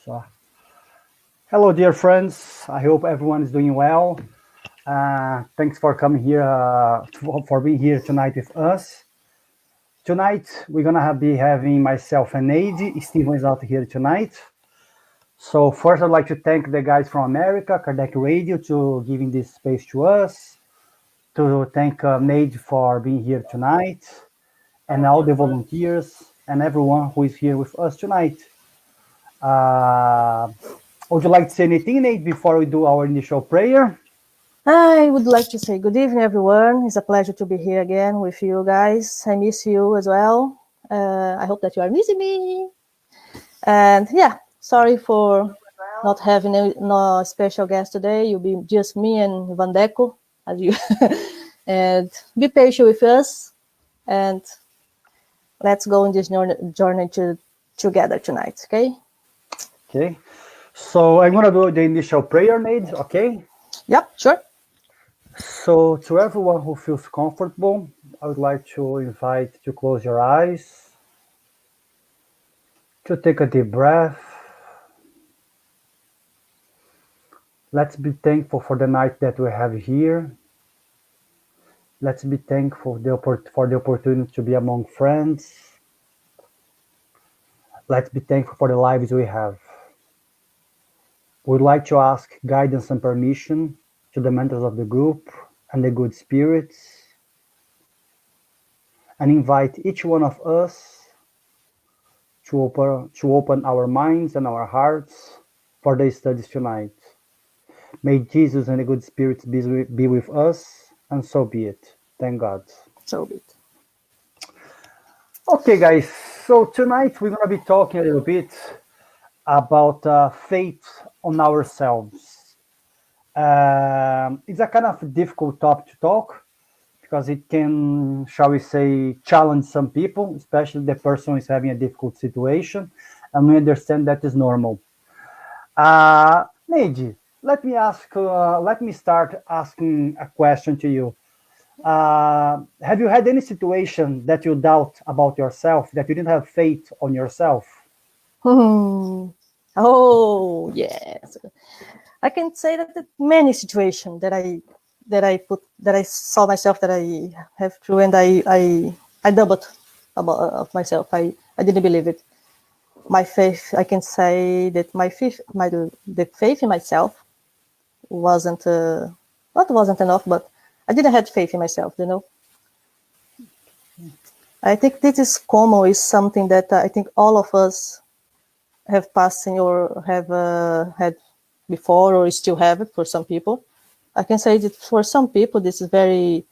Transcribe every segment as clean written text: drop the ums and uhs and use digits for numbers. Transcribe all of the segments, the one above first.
So, hello, dear friends. I hope everyone is doing well. Thanks for coming here, for being here tonight with us. Tonight, we're gonna be having myself and Nade. Steven is out here tonight. So first, I'd like to thank the guys from America, Kardec Radio, to giving this space to us. To thank Nade for being here tonight, and all the volunteers and everyone who is here with us tonight. Uh, would you like to say anything, Nate, before we do our initial prayer? I would like to say good evening, everyone. It's a pleasure to be here again with you guys. I miss you as well. I hope that you are missing me. And yeah, sorry for not having no special guest today. You'll be just me and Van Deco, as you. And be patient with us. And let's go on this journey together tonight, okay? Okay. So I'm going to do the initial prayer, Nate, okay? Yep, sure. So to everyone who feels comfortable, I would like to invite to close your eyes, to take a deep breath. Let's be thankful for the night that we have here. Let's be thankful for the opportunity to be among friends. Let's be thankful for the lives we have. We'd like to ask guidance and permission to the mentors of the group and the good spirits, and invite each one of us to open our minds and our hearts for the studies tonight. May Jesus and the good spirits be with us, and so be it. Thank God. So be it. Okay, guys. So tonight we're going to be talking a little bit about faith on ourselves. It's a kind of difficult topic to talk because it can, shall we say, challenge some people, especially the person who is having a difficult situation, and we understand that is normal. Neji, let me start asking a question to you. Have you had any situation that you doubt about yourself, that you didn't have faith on yourself? Oh, yes. I can say that many situations that I saw myself that I have through, and I doubled about of myself. I didn't believe it. My faith, I can say that the faith in myself wasn't not wasn't enough, but I didn't have faith in myself. I think this is common. Is something that I think all of us have passed in or have had before, or still have it for some people. I can say that for some people, this is very.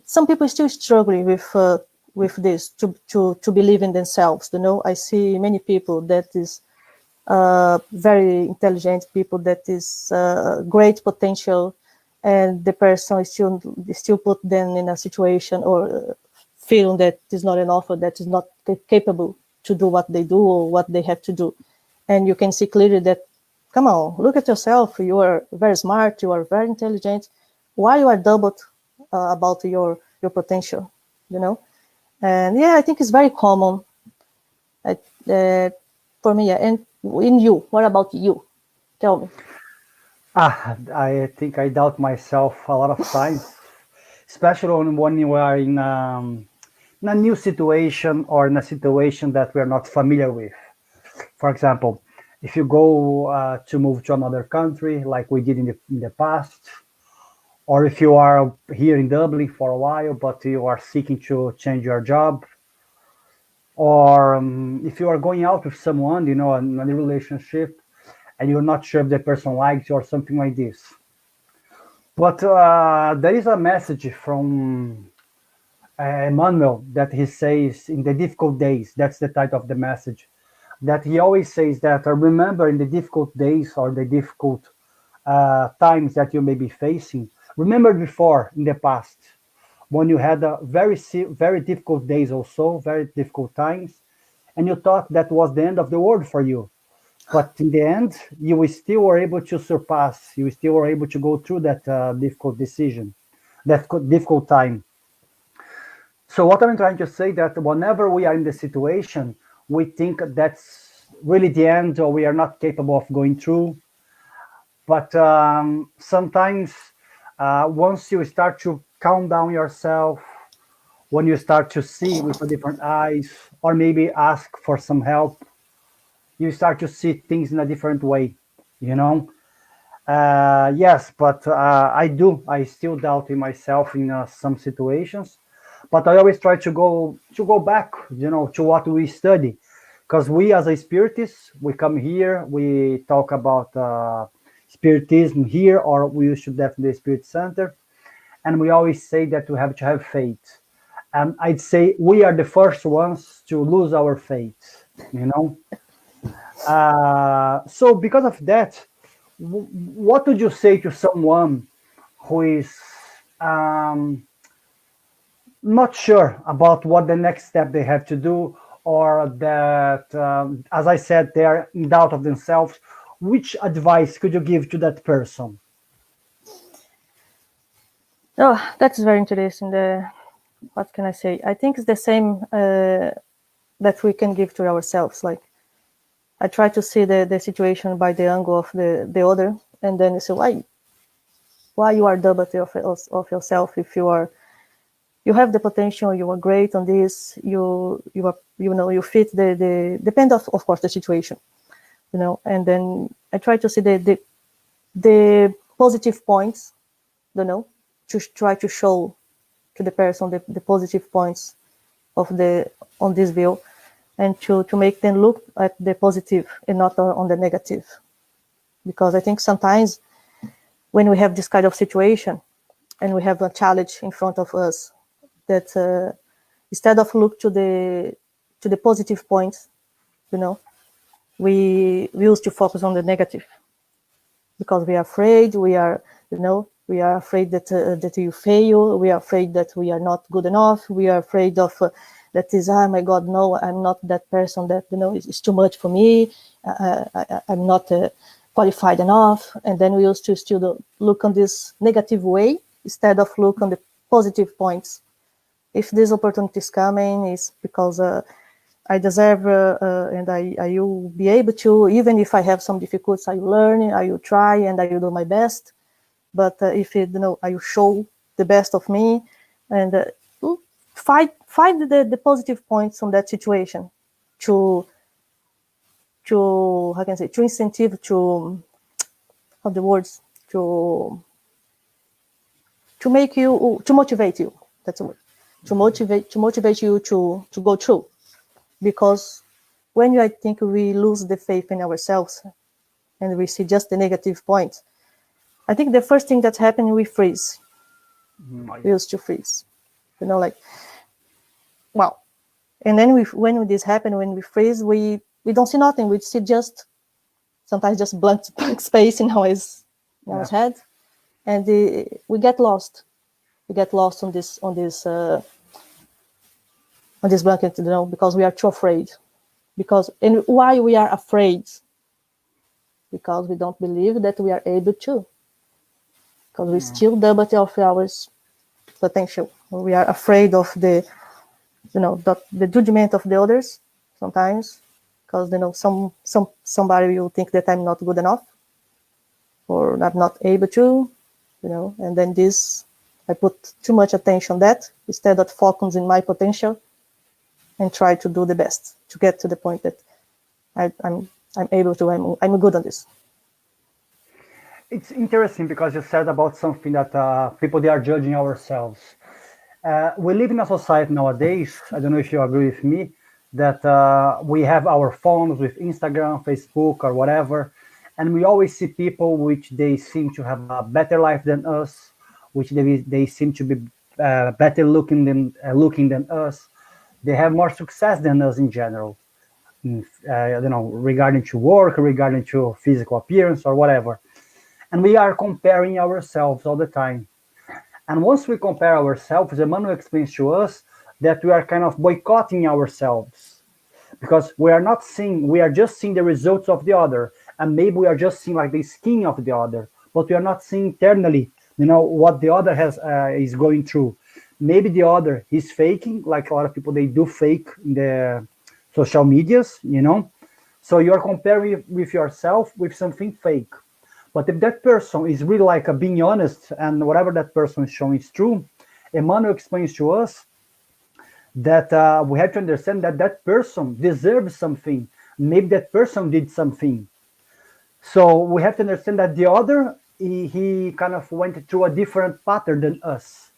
Some people still struggling with this to believe in themselves. I see many people that is very intelligent people that is great potential, and the person is still put them in a situation or feeling that is not enough, or that is not capable to do what they do or what they have to do. And you can see clearly that, come on, look at yourself. You are very smart. You are very intelligent. Why you are doubled about your potential, And yeah, I think it's very common for me. Yeah. And in you, what about you? Tell me. I think I doubt myself a lot of times, especially when you are in a new situation or in a situation that we are not familiar with. For example, if you go to move to another country, like we did in the past, or if you are here in Dublin for a while, but you are seeking to change your job, or if you are going out with someone, in a relationship, and you're not sure if the person likes you or something like this. But there is a message from Emmanuel that he says in the difficult days, that's the title of the message, that he always says that remember in the difficult days or the difficult times that you may be facing, remember before in the past when you had a very difficult days also, very difficult times, and you thought that was the end of the world for you. But in the end, you still were able to surpass, you still were able to go through that difficult decision, that difficult time. So what I'm trying to say that whenever we are in the situation, we think really the end, or we are not capable of going through. But sometimes, once you start to calm down yourself, when you start to see with a different eyes, or maybe ask for some help, you start to see things in a different way. You know, yes, but I still doubt in myself in some situations, but I always try to go back, to what we study, because we as a spiritist, we come here, we talk about spiritism here, or we should definitely spirit center, and we always say that we have to have faith, and I'd say we are the first ones to lose our faith, you know. So because of that, what would you say to someone who is um, not sure about what the next step they have to do, or that, as I said, they are in doubt of themselves? Which advice could you give to that person? Oh, that's very interesting. What can I say? I think it's the same that we can give to ourselves. Like, I try to see the situation by the angle of the other, and then you say why you are double of yourself if you have the potential, you are great on this, you are, you fit the depend of course the situation, and then I try to see the positive points, to try to show to the person the positive points of the on this view, and to make them look at the positive and not on the negative. Because I think sometimes when we have this kind of situation and we have a challenge in front of us, that instead of look to the positive points, we used to focus on the negative, because we are afraid, we are afraid that you fail, we are afraid that we are not good enough, we are afraid of that is, oh my God, no, I'm not that person, that it's too much for me, I'm not qualified enough. And then we used to still look on this negative way instead of look on the positive points. If this opportunity is coming, it's because I deserve, and I will be able to, even if I have some difficulties, I will learn, I will try, and I will do my best. But if I will show the best of me, and find the positive points from that situation, to how can I say, to incentive, to have the words, to make you, to motivate you. That's a word. To motivate you to go through. Because when I think we lose the faith in ourselves and we see just the negative points, I think the first thing that happened, we freeze. We used to freeze. Like, wow. And then when this happened, when we freeze, we don't see nothing. We see sometimes just blank space in our head, and we get lost. We get lost on this blanket, because we are too afraid. And why we are afraid? Because we don't believe that we are able to. Because we still doubt of our potential. We are afraid of the judgment of the others sometimes, because somebody will think that I'm not good enough, or I'm not able to, and then I put too much attention on that instead of focusing on my potential and try to do the best to get to the point that I'm able to. I'm good on this. It's interesting because you said about something that people, they are judging ourselves. We live in a society nowadays, I don't know if you agree with me, that we have our phones with Instagram, Facebook, or whatever, and we always see people which they seem to have a better life than us, which they seem to be better looking than us. They have more success than us in general, regarding to work, regarding to physical appearance, or whatever. And we are comparing ourselves all the time. And once we compare ourselves, Emmanuel explains to us that we are kind of boycotting ourselves, because we are just seeing the results of the other. And maybe we are just seeing like the skin of the other, but we are not seeing internally, what the other is going through. Maybe the other is faking, like a lot of people, they do fake in the social medias. So you're comparing with yourself with something fake. But if that person is really like being honest and whatever that person is showing is true, Emmanuel explains to us that we have to understand that that person deserves something. Maybe that person did something. So we have to understand that the other, he kind of went through a different pattern than us.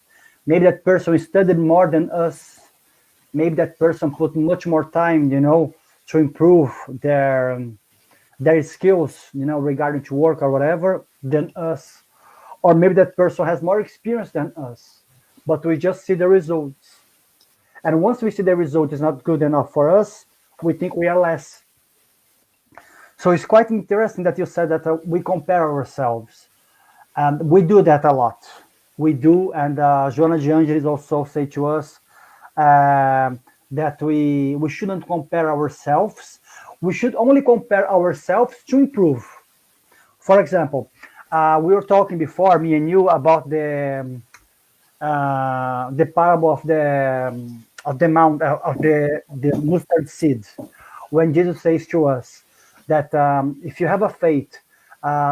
Maybe that person studied more than us. Maybe that person put much more time, to improve their skills, regarding to work or whatever than us. Or maybe that person has more experience than us, but we just see the results. And once we see the result is not good enough for us, we think we are less. So it's quite interesting that you said that we compare ourselves. And we do that a lot. We do, and Joana de Angelis also say to us that we shouldn't compare ourselves. We should only compare ourselves to improve. For example, we were talking before, me and you, about the parable of the mount of the mustard seed, when Jesus says to us that if you have a faith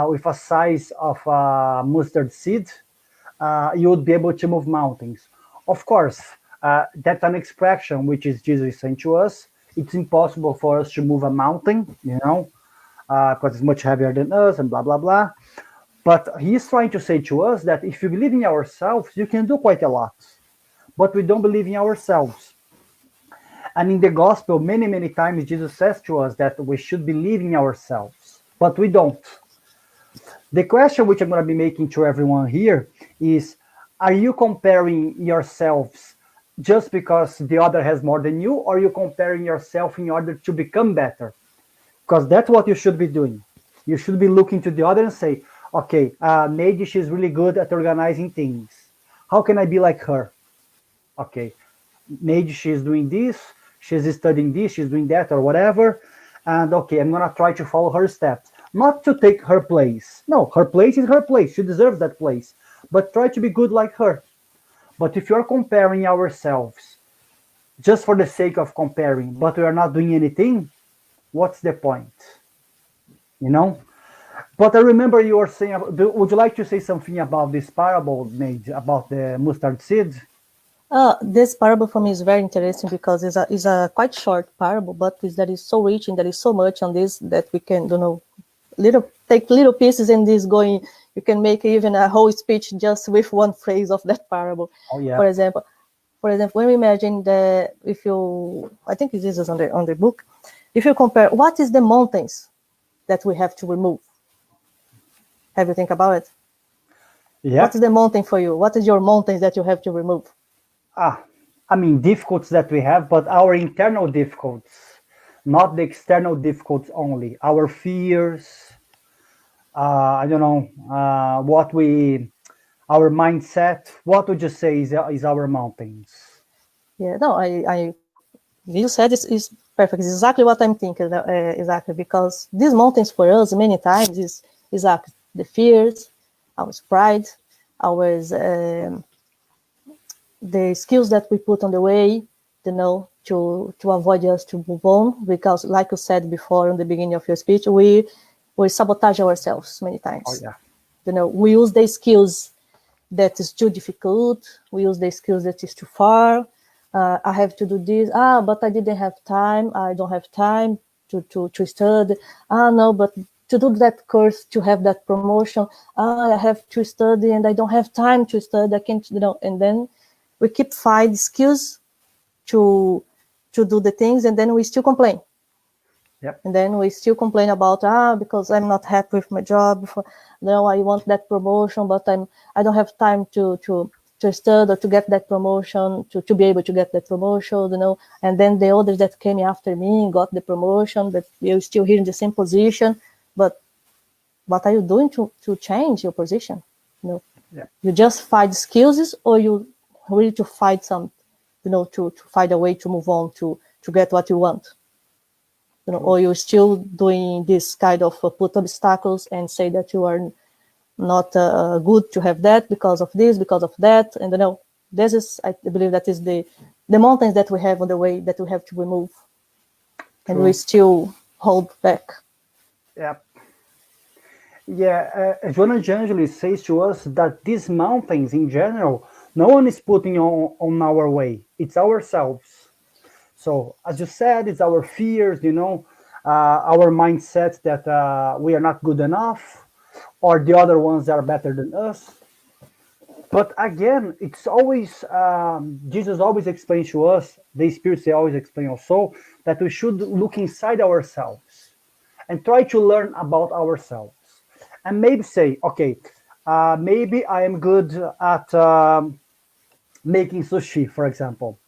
with a size of a mustard seed, you would be able to move mountains. Of course, that's an expression which is Jesus saying to us. It's impossible for us to move a mountain, because it's much heavier than us and blah blah blah. But he's trying to say to us that if you believe in ourselves, you can do quite a lot. But we don't believe in ourselves. And in the gospel, many, many times, Jesus says to us that we should believe in ourselves, but we don't. The question which I'm going to be making to everyone here is, are you comparing yourselves just because the other has more than you, or are you comparing yourself in order to become better? Because that's what you should be doing. You should be looking to the other and say, okay, maybe she's really good at organizing things. How can I be like her? Okay, maybe she's doing this, she's studying this, she's doing that, or whatever. And okay, I'm gonna try to follow her steps. Not to take her place. No, her place is her place. She deserves that place. But try to be good like her. But if you're comparing ourselves just for the sake of comparing, but we are not doing anything, what's the point? You know? But I remember you were saying, would you like to say something about this parable, Nate, about the mustard seed? This parable for me is very interesting because it's a quite short parable, but that is so rich and there is so much on this that we can, take little pieces in this going. You can make even a whole speech just with one phrase of that parable. Oh yeah. For example, when we imagine that I think this is on the book, if you compare, what is the mountains that we have to remove? Have you think about it? Yeah. What is the mountain for you? What is your mountains that you have to remove? Difficulties that we have, but our internal difficulties, not the external difficulties only. Our fears, I don't know, our mindset. What would you say is our mountains? Yeah, no, you said is perfect. It's exactly what I'm thinking. Exactly, because these mountains for us many times is exactly the fears, our pride, our the skills that we put on the way, to avoid us to move on. Because, like you said before in the beginning of your speech, we sabotage ourselves many times. Oh yeah. We use the skills that is too difficult. We use the skills that is too far. I have to do this. But I didn't have time. I don't have time to study. No, but to do that course, to have that promotion, I have to study and I don't have time to study. I can't, and then we keep finding skills to do the things, and then we still complain. Yep. And then we still complain about because I'm not happy with my job. I want that promotion, but I don't have time to study or to get that promotion, to be able to get that promotion, And then the others that came after me got the promotion, but you're still here in the same position. But what are you doing to change your position? Yeah. You just find skills, or you really to find some, to find a way to move on to get what you want. Or you're still doing this kind of put obstacles and say that you are not good to have that because of this, because of that. And this is, I believe that is the mountains that we have on the way that we have to remove. True. And we still hold back. Yeah. Yeah, Joanna Angeli says to us that these mountains in general, no one is putting on our way. It's ourselves. So, as you said, it's our fears, our mindset that we are not good enough, or the other ones are better than us. But again, it's always, Jesus always explains to us, the Spirit they always explain also, that we should look inside ourselves and try to learn about ourselves. And maybe say, okay, maybe I am good at making sushi, for example.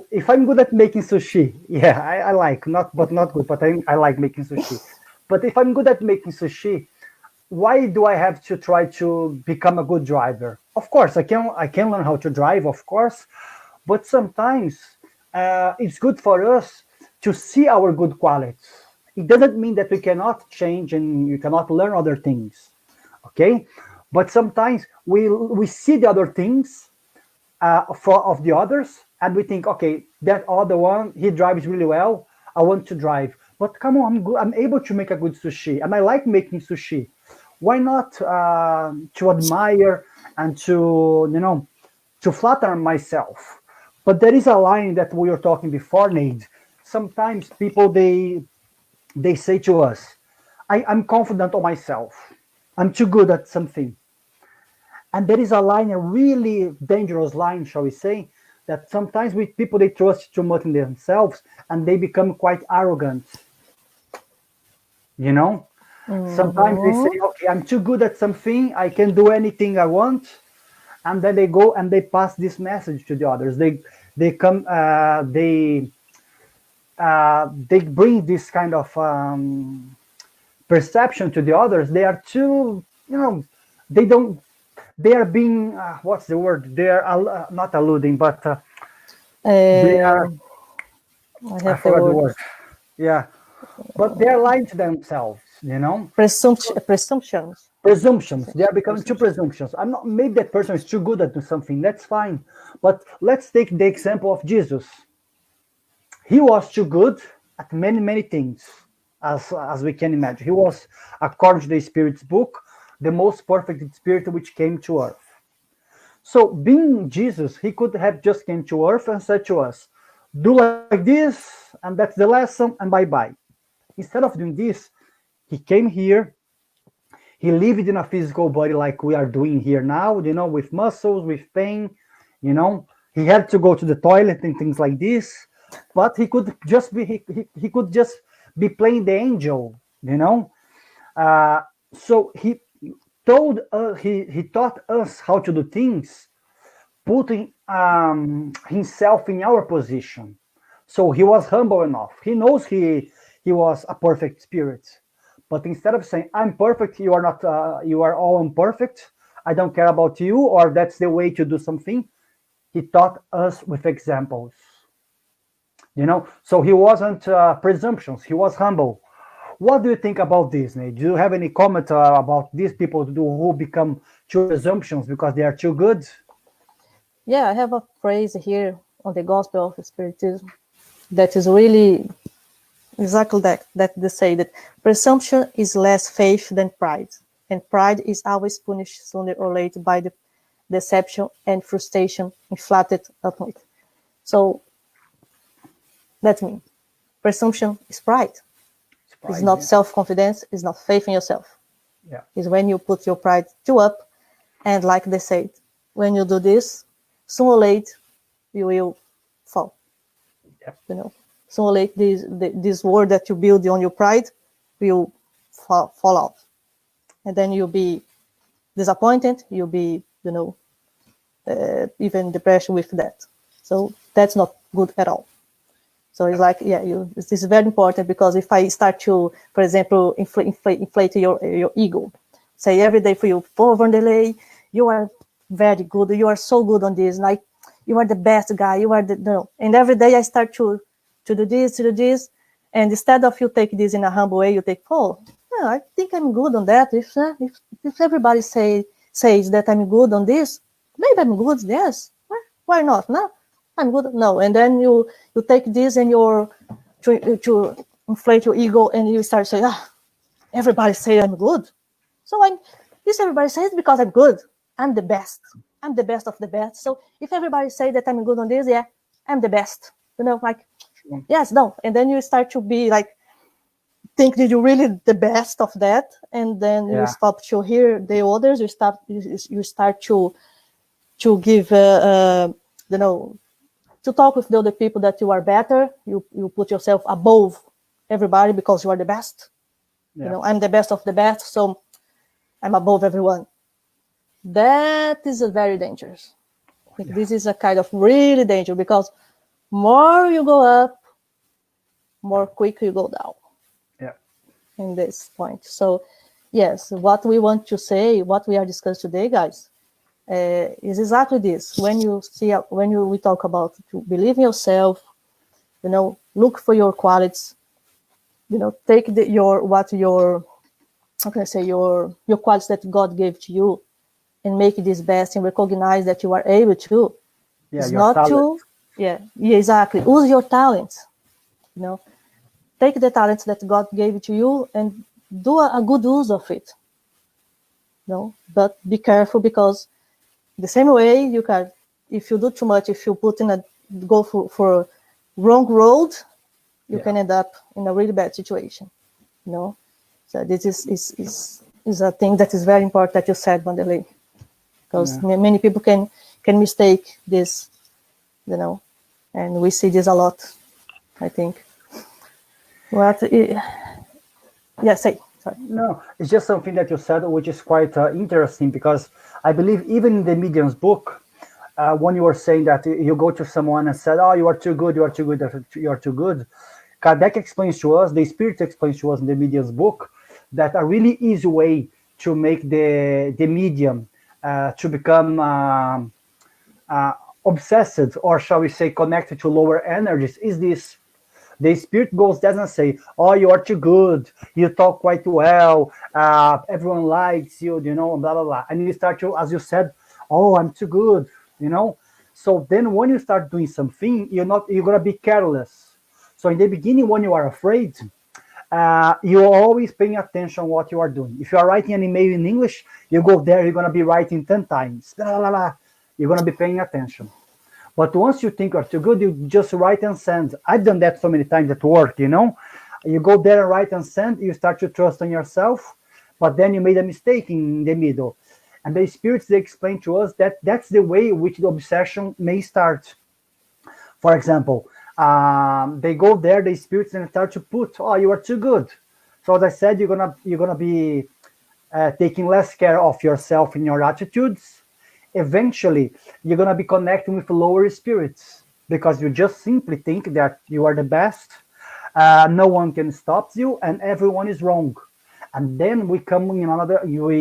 If I'm good at making sushi, yeah, I like, not but not good, but I like making sushi. But if I'm good at making sushi, why do I have to try to become a good driver? Of course, I can learn how to drive, of course, but sometimes it's good for us to see our good qualities. It doesn't mean that we cannot change and you cannot learn other things, okay? But sometimes we see the other things of the others, and we think, okay, that other one he drives really well. I want to drive, but come on, I'm good. I'm able to make a good sushi, and I like making sushi. Why not to admire and to to flatter myself? But there is a line that we were talking before, Nate. Sometimes people they say to us, I'm confident on myself. I'm too good at something. And there is a line, a really dangerous line, shall we say, that sometimes with people they trust too much in themselves and they become quite arrogant. You know, sometimes they say, Mhm. "Okay, I'm too good at something. I can do anything I want," and then they go and they pass this message to the others. They come, they bring this kind of perception to the others. They are too, they don't. They are being what's the word? They are not alluding, but they are. Uh, I I have the forgot the word. word. Yeah, but they are lying to themselves. Presumptions. Presumptions. They are Presumption. becoming too Presumption. presumptions. I'm not. Maybe that person is too good at something. That's fine. But let's take the example of Jesus. He was too good at many things, as we can imagine. He was, according to the Spirit's book, the most perfect Spirit which came to earth. So, being Jesus, he could have just came to earth and said to us, "Do like this, and that's the lesson, and bye bye." Instead of doing this, he came here. He lived in a physical body like we are doing here now, with muscles, with pain, He had to go to the toilet and things like this, but he could just be playing the angel, So he taught us how to do things, putting himself in our position. So he was humble enough. He knows he was a perfect spirit, but instead of saying I'm perfect, you are not. You are all imperfect. I don't care about you, or that's the way to do something. He taught us with examples. So he wasn't presumptuous. He was humble. What do you think about this, Nate? Do you have any comment about these people who become too presumptions because they are too good? Yeah, I have a phrase here on the Gospel of Spiritism that is really exactly that. That they say that presumption is less faith than pride, and pride is always punished sooner or later by the deception and frustration inflated upon it. So that's me. Presumption is pride. It's It's pride, not yeah. self-confidence. It's not faith in yourself. Yeah. It's when you put your pride too up, and like they said, when you do this, sooner or later you will fall. Yeah. You know, sooner or later this word that you build on your pride will fall out, and then you'll be disappointed. You'll be, even depression with that. So that's not good at all. So it's like, yeah, this is very important because if I start to, for example, inflate your ego, say every day for you, for Vanderlei, you are very good, you are so good on this, like you are the best guy, you are the no. And every day I start to do this, and instead of you take this in a humble way, you take, oh, yeah, I think I'm good on that. If everybody says that I'm good on this, maybe I'm good. Yes, why not? No, I'm good. No, and then you take this and you're to inflate your ego and you start saying, everybody say I'm good. So this everybody says because I'm good. I'm the best. I'm the best of the best. So if everybody say that I'm good on this, yeah, I'm the best. Like, yes, no. And then you start to be like, think that you're really the best of that. And then you Yeah. stop to hear the others. You start to give, to talk with the other people that you are better. You put yourself above everybody because you are the best. Yeah. I'm the best of the best, so I'm above everyone. That is a very dangerous. I think this is a kind of really dangerous because more you go up, more quick you go down Yeah. in this point. So, yes, what we want to say, what we are discussing today, guys, is exactly this. We talk about to believe in yourself, look for your qualities, take how can I say, your qualities that God gave to you and make this best and recognize that you are able to. Yeah. It's Your not talent. to, yeah, exactly. Use your talents, you know, take the talents that God gave to you and do a good use of it, but be careful because the same way you can, if you do too much, if you go for a wrong road, you Yeah. can end up in a really bad situation, you know. So this is a thing that is very important that you said, Vanderlei, because Yeah. many people can mistake this, and we see this a lot, I think. What? Yeah, say. Sorry. No, it's just something that you said, which is quite interesting because I believe even in the medium's book, when you were saying that you go to someone and said, "Oh, you are too good, you are too good, you are too good," Kardec explains to us, the Spirit explains to us in the medium's book, that a really easy way to make the medium to become uh, obsessed, or shall we say, connected to lower energies, is this. The spirit goes doesn't say, "Oh, you are too good. You talk quite well. Everyone likes you, blah blah blah." And you start to, as you said, "Oh, I'm too good," you know. So then, when you start doing something, you're gonna be careless. So in the beginning, when you are afraid, you're always paying attention what you are doing. If you are writing an email in English, you go there, you're gonna be writing 10 times. Blah, blah, blah. You're gonna be paying attention. But once you think you're too good, you just write and send. I've done that so many times at work, You go there and write and send, you start to trust on yourself, but then you made a mistake in the middle. And the spirits, they explain to us that that's the way which the obsession may start. For example, they go there, the spirits, and start to put, "Oh, you are too good." So as I said, you're gonna be taking less care of yourself in your attitudes. Eventually you're going to be connecting with lower spirits because you just simply think that you are the best, no one can stop you, and everyone is wrong. And then we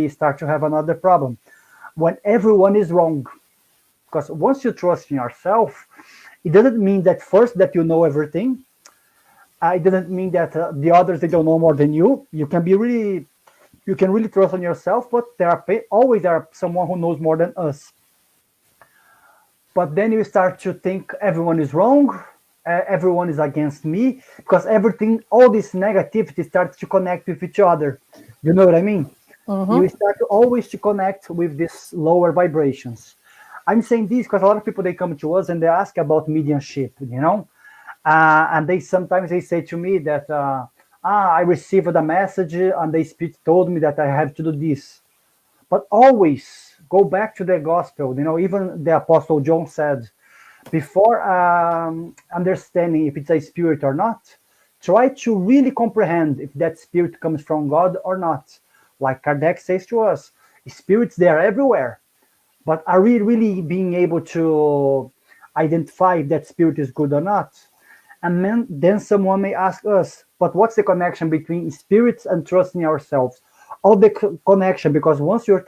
start to have another problem when everyone is wrong, because once you trust in yourself, it doesn't mean that first that you know everything. It doesn't mean that the others, they don't know more than you. You can really trust on yourself, but always there are someone who knows more than us. But then you start to think everyone is wrong, everyone is against me, because everything, all this negativity starts to connect with each other. You know what I mean? You Mm-hmm. start to always to connect with these lower vibrations. I'm saying this because a lot of people, they come to us and they ask about mediumship, and they sometimes they say to me that I received a message and the spirit told me that I have to do this. But always go back to the gospel. Even the Apostle John said, before understanding if it's a spirit or not, try to really comprehend if that spirit comes from God or not. Like Kardec says to us, spirits, they are everywhere. But are we really being able to identify if that spirit is good or not? And then someone may ask us, but what's the connection between spirits and trusting ourselves? All the connection, because once you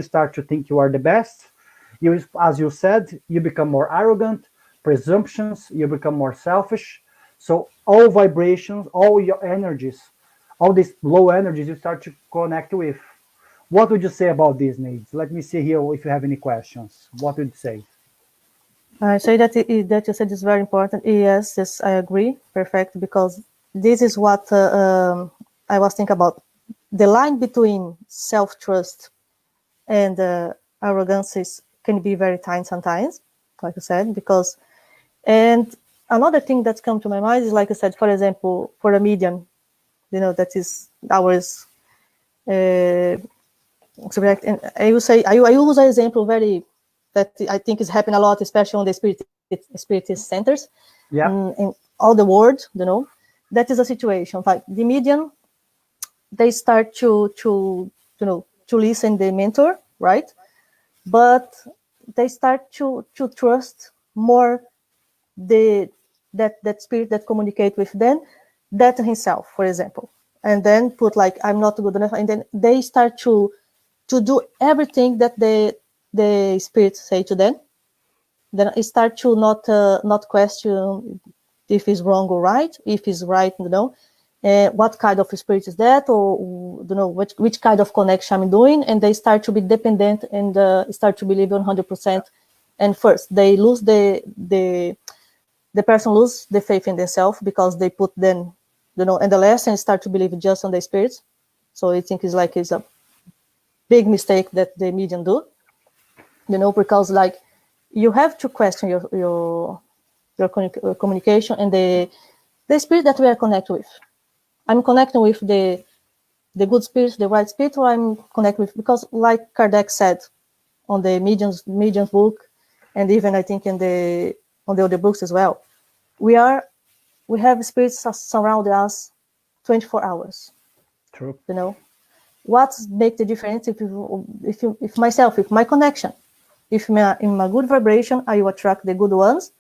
start to think you are the best, as you said, you become more arrogant, presumptions, you become more selfish. So all vibrations, all your energies, all these low energies you start to connect with. What would you say about these needs? Let me see here if you have any questions. What would you say? I say that that you said is very important. Yes, yes, I agree. Perfect, because this is what I was thinking about. The line between self-trust and arrogance can be very thin sometimes, like I said, because, and another thing that's come to my mind is, like I said, for example, for a medium, that is ours, subject, and I will say, I use an example that I think is happening a lot, especially on the spiritist centers, in all the world, that is a situation like the medium, they start to listen the mentor, right? But they start to trust more that spirit that communicate with them, that himself, for example, and then put like, I'm not good enough, and then they start to do everything that the spirit say to them. Then it start to not question if it's wrong or right, if it's right, what kind of spirit is that, or which kind of connection I'm doing, and they start to be dependent and start to believe 100%. And first, they lose the person lose the faith in themselves because they put them, in the last, and start to believe just on the spirits. So I think it's a big mistake that the medium do, because like you have to question your communication and the spirit that we are connected with. I'm connecting with the good spirit, the right spirit, or I'm connected with, because like Kardec said on the medium's book, and even I think on the other books as well, we have spirits surrounding us 24 hours. True. What makes the difference if myself, if my connection, if I'm in a good vibration, I will attract the good ones.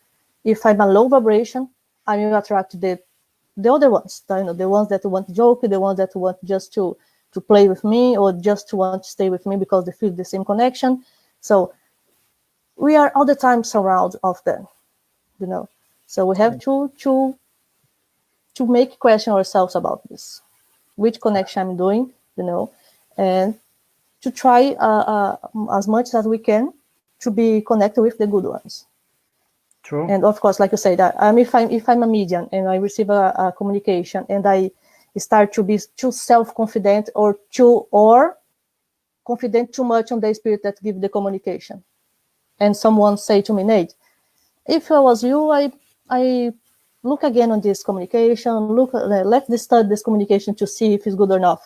If I'm a low vibration, I will attract the other ones, the ones that want to joke, the ones that want just to play with me, or just to want to stay with me because they feel the same connection. So we are all the time surrounded of them, So we have to make question ourselves about this, which connection I'm doing, and to try as much as we can to be connected with the good ones. True. And of course, like you say, that if I'm a medium and I receive a communication and I start to be too self-confident or confident too much on the spirit that give the communication, and someone say to me, Nate, if I was you, I look again on this communication, let's study this communication to see if it's good or not.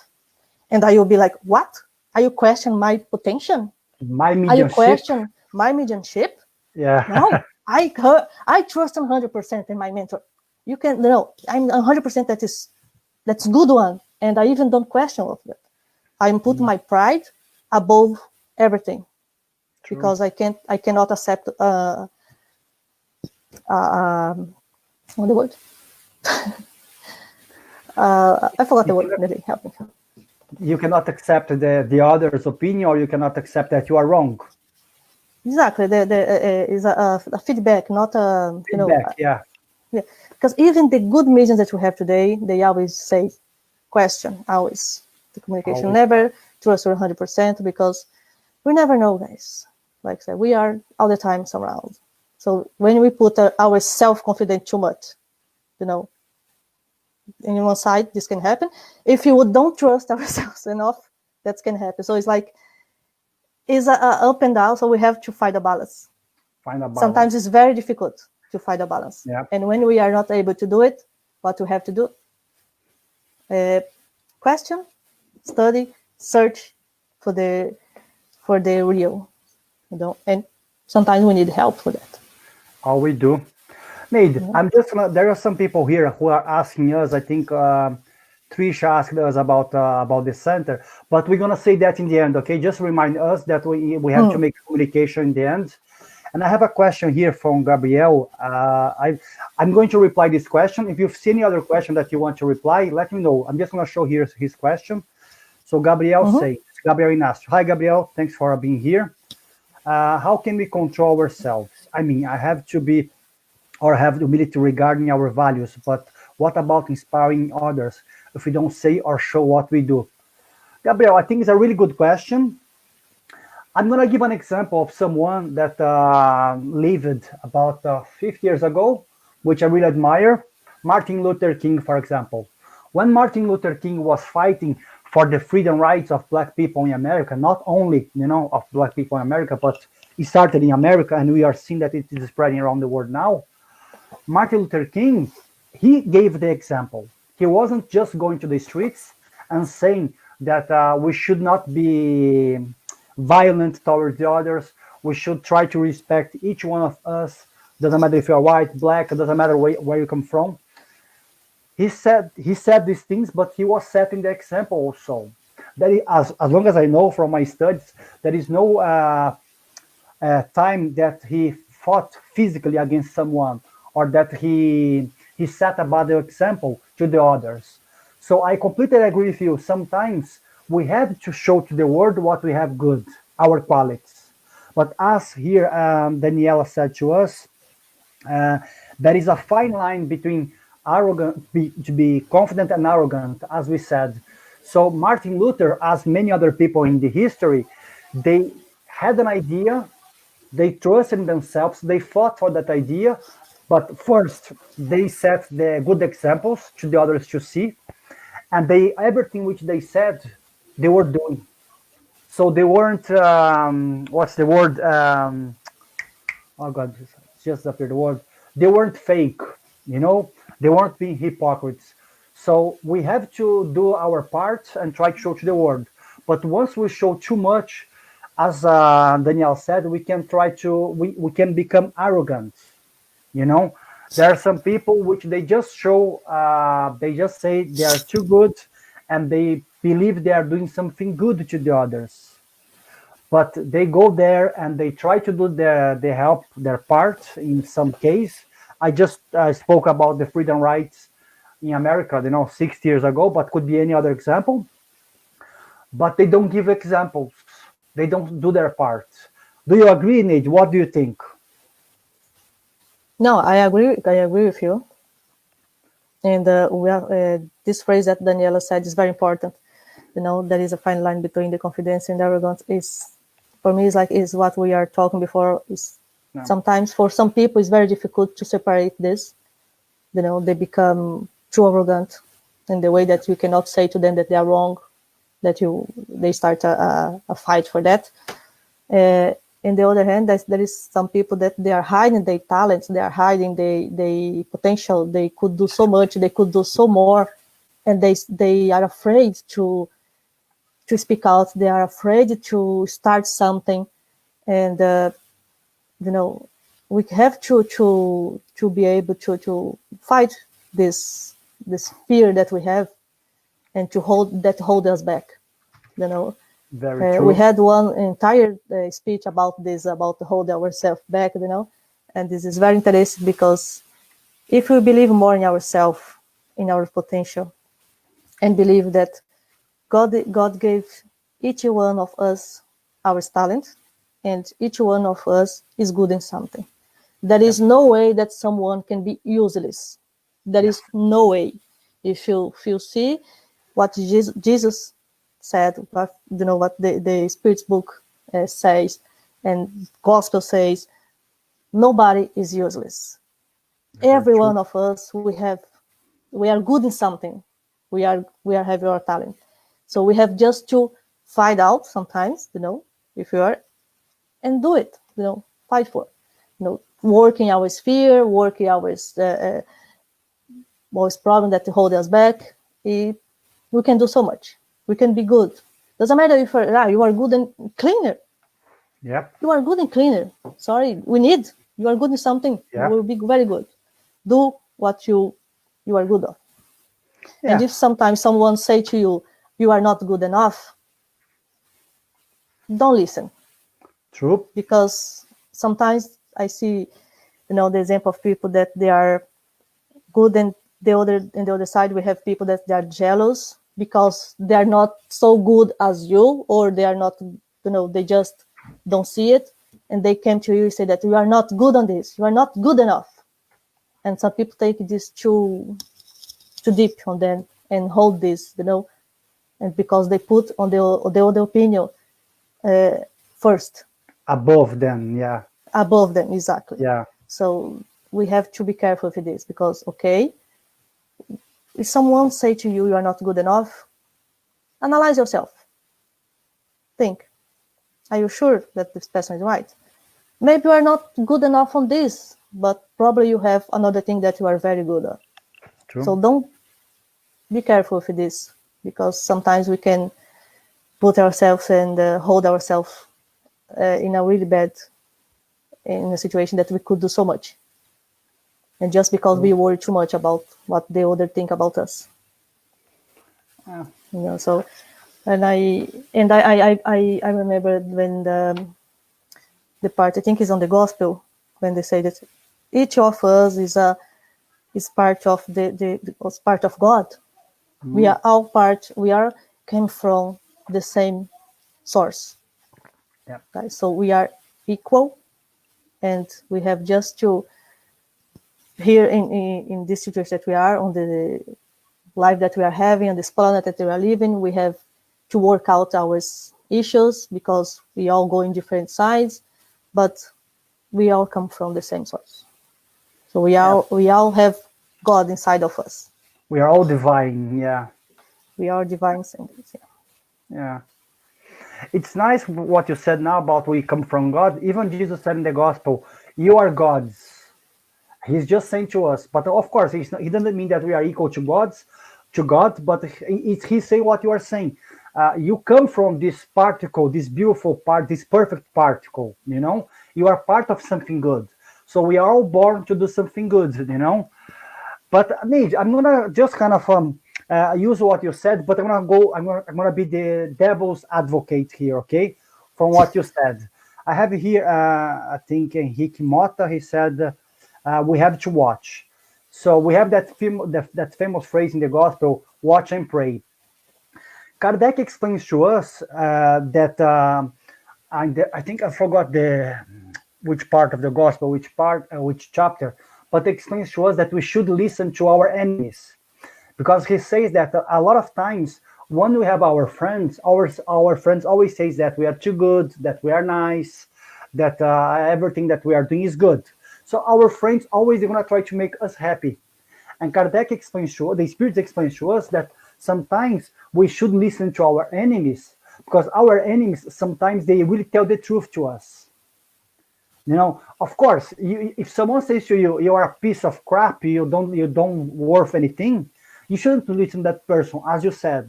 And I will be like, what? Are you questioning my potential? My mediumship? Are you questioning my mediumship? Yeah. No, I trust 100% in my mentor. You can, I'm 100% that's good one. And I even don't question of that. I'm put my pride above everything. True. Because I cannot accept what the word? I forgot the word. Maybe help me. You cannot accept the other's opinion, or you cannot accept that you are wrong. Exactly. Is a feedback, not a feedback. Yeah. Because even the good mediums that we have today, they always say, question, always the communication. Always. Never trust 100%, because we never know, guys. Like I said, we are all the time surrounded. So when we put our self-confidence too much, in one side, this can happen. If you don't trust ourselves enough, that can happen. So it's like, it's a up and down. So we have to find a balance. Sometimes it's very difficult to find a balance. Yeah. And when we are not able to do it, what we have to do? Question, study, search for the real, and sometimes we need help for that. Oh, we do. Nate, yeah. There are some people here who are asking us, I think Trisha asked us about the center, but we're going to say that in the end, okay? Just remind us that we have to make communication in the end. And I have a question here from Gabriel. I'm going to reply this question. If you see any other question that you want to reply, let me know. I'm just going to show here his question. So Gabriel says, Gabriel Inácio. Hi, Gabriel. Thanks for being here. How can we control ourselves? I mean, I have to be, or have humility regarding our values, but what about inspiring others if we don't say or show what we do? Gabriel, I think it's a really good question. I'm going to give an example of someone that lived about 50 years ago, which I really admire. Martin Luther King, for example. When Martin Luther King was fighting for the freedom rights of black people in America, not only, of black people in America, but it started in America and we are seeing that it is spreading around the world now. Martin Luther King, he gave the example. He wasn't just going to the streets and saying that we should not be violent towards the others. We should try to respect each one of us. Doesn't matter if you're white, black, it doesn't matter where you come from. He said these things, but he was setting the example also. That is, as long as I know from my studies, there is no time that he fought physically against someone or that he set a bad example to the others. So I completely agree with you. Sometimes we have to show to the world what we have good, our qualities. But as here Daniela said to us, uh, there is a fine line between to be confident and arrogant, as we said. So Martin Luther, as many other people in the history, they had an idea, they trusted in themselves, they fought for that idea, but first they set the good examples to the others to see, and they everything which they said they were doing. So they weren't what's the word? Oh God, just appeared the word. They weren't fake, you know. They weren't being hypocrites. So we have to do our part and try to show to the world. But once we show too much, as Danielle said, we can become arrogant. You know, there are some people which they just show, they just say they are too good, and they believe they are doing something good to the others, but they go there and they try to do the help their part in some case. I just spoke about the freedom rights in America, 60 years ago, but could be any other example. But they don't give examples. They don't do their part. Do you agree, Nate? What do you think? No, I agree. I agree with you. And we have this phrase that Daniela said is very important. There is a fine line between the confidence and arrogance. Is for me is what we are talking before. Is No. sometimes for some people it's very difficult to separate this. They become too arrogant in the way that you cannot say to them that they are wrong, that they start a fight for that. On the other hand, there is some people that they are hiding their talents, they are hiding their potential. They could do so much, they could do so more, and they are afraid to speak out. They are afraid to start something, and we have to be able to fight this fear that we have, and to hold us back. Very true. We had one entire speech about this, about hold ourselves back, and this is very interesting because if we believe more in ourselves, in our potential, and believe that God gave each one of us our talent, and each one of us is good in something. There is no way that someone can be useless. There is no way. If you see what Jesus said, what the Spirit's book says, and Gospel says, nobody is useless. Every one of us, we are good in something. We have our talent. So we have just to find out sometimes, if you are, and do it, fight for, working our sphere, working our problem that hold us back. We can do so much. We can be good. Doesn't matter if you are good and cleaner. Yep. You are good and cleaner. Sorry, you are good in something. Yeah. You will be very good. Do what you are good at. Yeah. And if sometimes someone say to you, you are not good enough, don't listen. True. Because sometimes I see, the example of people that they are good, and the other side we have people that they are jealous because they are not so good as you, or they are not, they just don't see it, and they came to you and say that you are not good on this, you are not good enough. And some people take this too deep on them and hold this, and because they put on the other opinion first. Above them, yeah. Above them, exactly. Yeah. So we have to be careful with this because, okay, if someone say to you, you are not good enough, analyze yourself. Think, are you sure that this person is right? Maybe you are not good enough on this, but probably you have another thing that you are very good at. True. So don't be careful with this, because sometimes we can put ourselves and hold ourselves in a really bad, in a situation that we could do so much. And just because we worry too much about what the other think about us. Yeah. So, and I remember when the part, I think is on the gospel, when they say that each of us is part of is part of God. We are all part. We are came from the same source. Yeah. Right? So we are equal, and we have just to here in this situation that we are on the life that we are having on this planet that we are living, we have to work out our issues because we all go in different sides, but we all come from the same source. So we all have God inside of us. We are all divine. Yeah. We are divine singers. Yeah. Yeah. It's nice what you said now about we come from God. Even Jesus said in the gospel, "You are gods." He's just saying to us, but of course, he doesn't mean that we are equal to God. But he's saying what you are saying. You come from this particle, this beautiful part, this perfect particle. You are part of something good. So we are all born to do something good. But Nate, I'm gonna just kind of use what you said, but I'm gonna be the devil's advocate here, okay? From what you said, I have here. I think Henrique Mota. He said we have to watch. So we have that famous phrase in the gospel: "Watch and pray." Kardec explains to us that I think I forgot the which part of the gospel, which chapter, but it explains to us that we should listen to our enemies, because he says that a lot of times when we have our friends, our friends always says that we are too good, that we are nice, that everything that we are doing is good. So our friends always going to try to make us happy. And Kardec explains to us, the Spirit explains to us that sometimes we should listen to our enemies, because our enemies sometimes they really tell the truth to us. Of course, if someone says to you, "You are a piece of crap, you don't worth anything," you shouldn't listen to that person, as you said.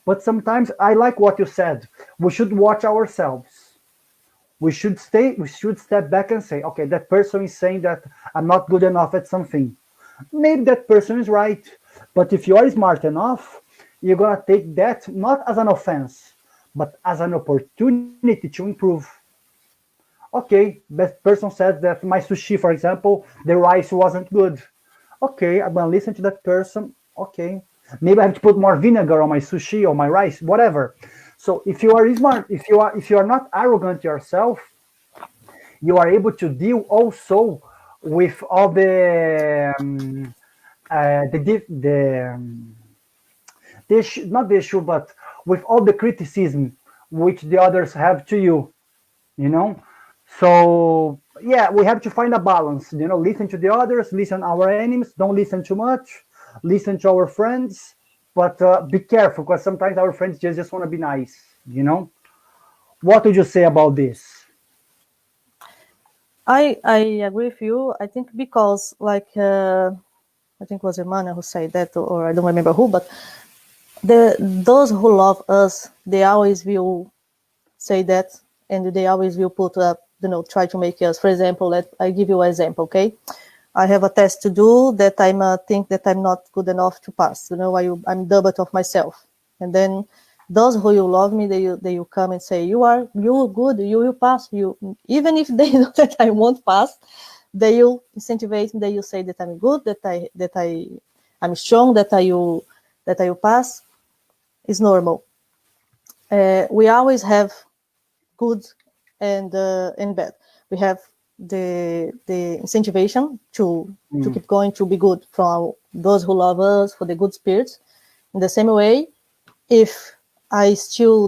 But sometimes I like what you said. We should watch ourselves. We should step back and say, okay, that person is saying that I'm not good enough at something. Maybe that person is right. But if you are smart enough, you're gonna take that not as an offense, but as an opportunity to improve. Okay, that person said that my sushi, for example, the rice wasn't good. Okay, I'm gonna listen to that person. Okay, maybe I have to put more vinegar on my sushi or my rice, whatever. So if you are smart, if you are not arrogant yourself, you are able to deal also with all not the issue, but with all the criticism which the others have to you. you know so yeah, we have to find a balance. Listen to the others, listen our enemies, don't listen too much, listen to our friends, but be careful, because sometimes our friends just want to be nice. What would you say about this? I agree with you. I think because I think it was Emmanuel who said that, or I don't remember who, but those who love us, they always will say that, and they always will put up, try to make us. For example, I give you an example, okay? I have a test to do that I think that I'm not good enough to pass. I'm double of myself, and then those who you love me, they will come and say, you good, you will pass. You, even if they know that I won't pass, they will incentivize me. They will say that I'm good, I'm strong, that I will pass. Is normal. We always have good and bad. We have the incentivation to keep going, to be good, from those who love us, for the good spirits. In the same way, if I still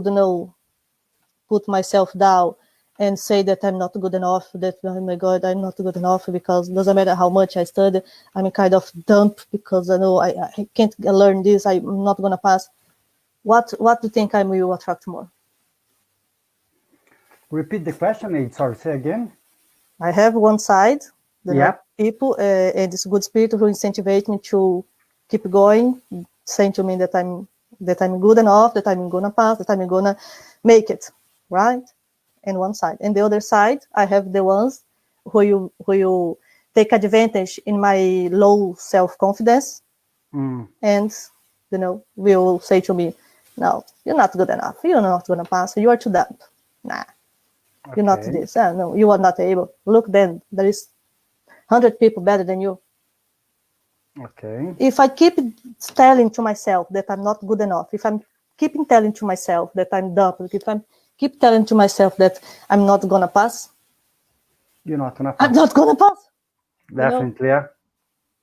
put myself down and say that I'm not good enough, that, oh my God, I'm not good enough because it doesn't matter how much I study, I'm kind of dumb because I know I can't learn this, I'm not going to pass. What do you think I will attract more? Repeat the question, sorry, say again. I have one side, Yeah. people, and it's good spirit who incentivize me to keep going, saying to me that I'm good enough, that I'm gonna pass, that I'm gonna make it, right? And one side, and the other side, I have the ones who you take advantage in my low self-confidence, and will say to me, "No, you're not good enough. You're not gonna pass. You are too dumb. Nah, you're not Okay. this. No, you are not able. Look, then there is 100 people better than you." Okay. If I keep telling to myself that I'm not good enough, if I'm keeping telling to myself that I'm dumb, if I'm keep telling to myself that I'm not gonna pass, You're not gonna I'm pass. not gonna pass. Definitely, yeah.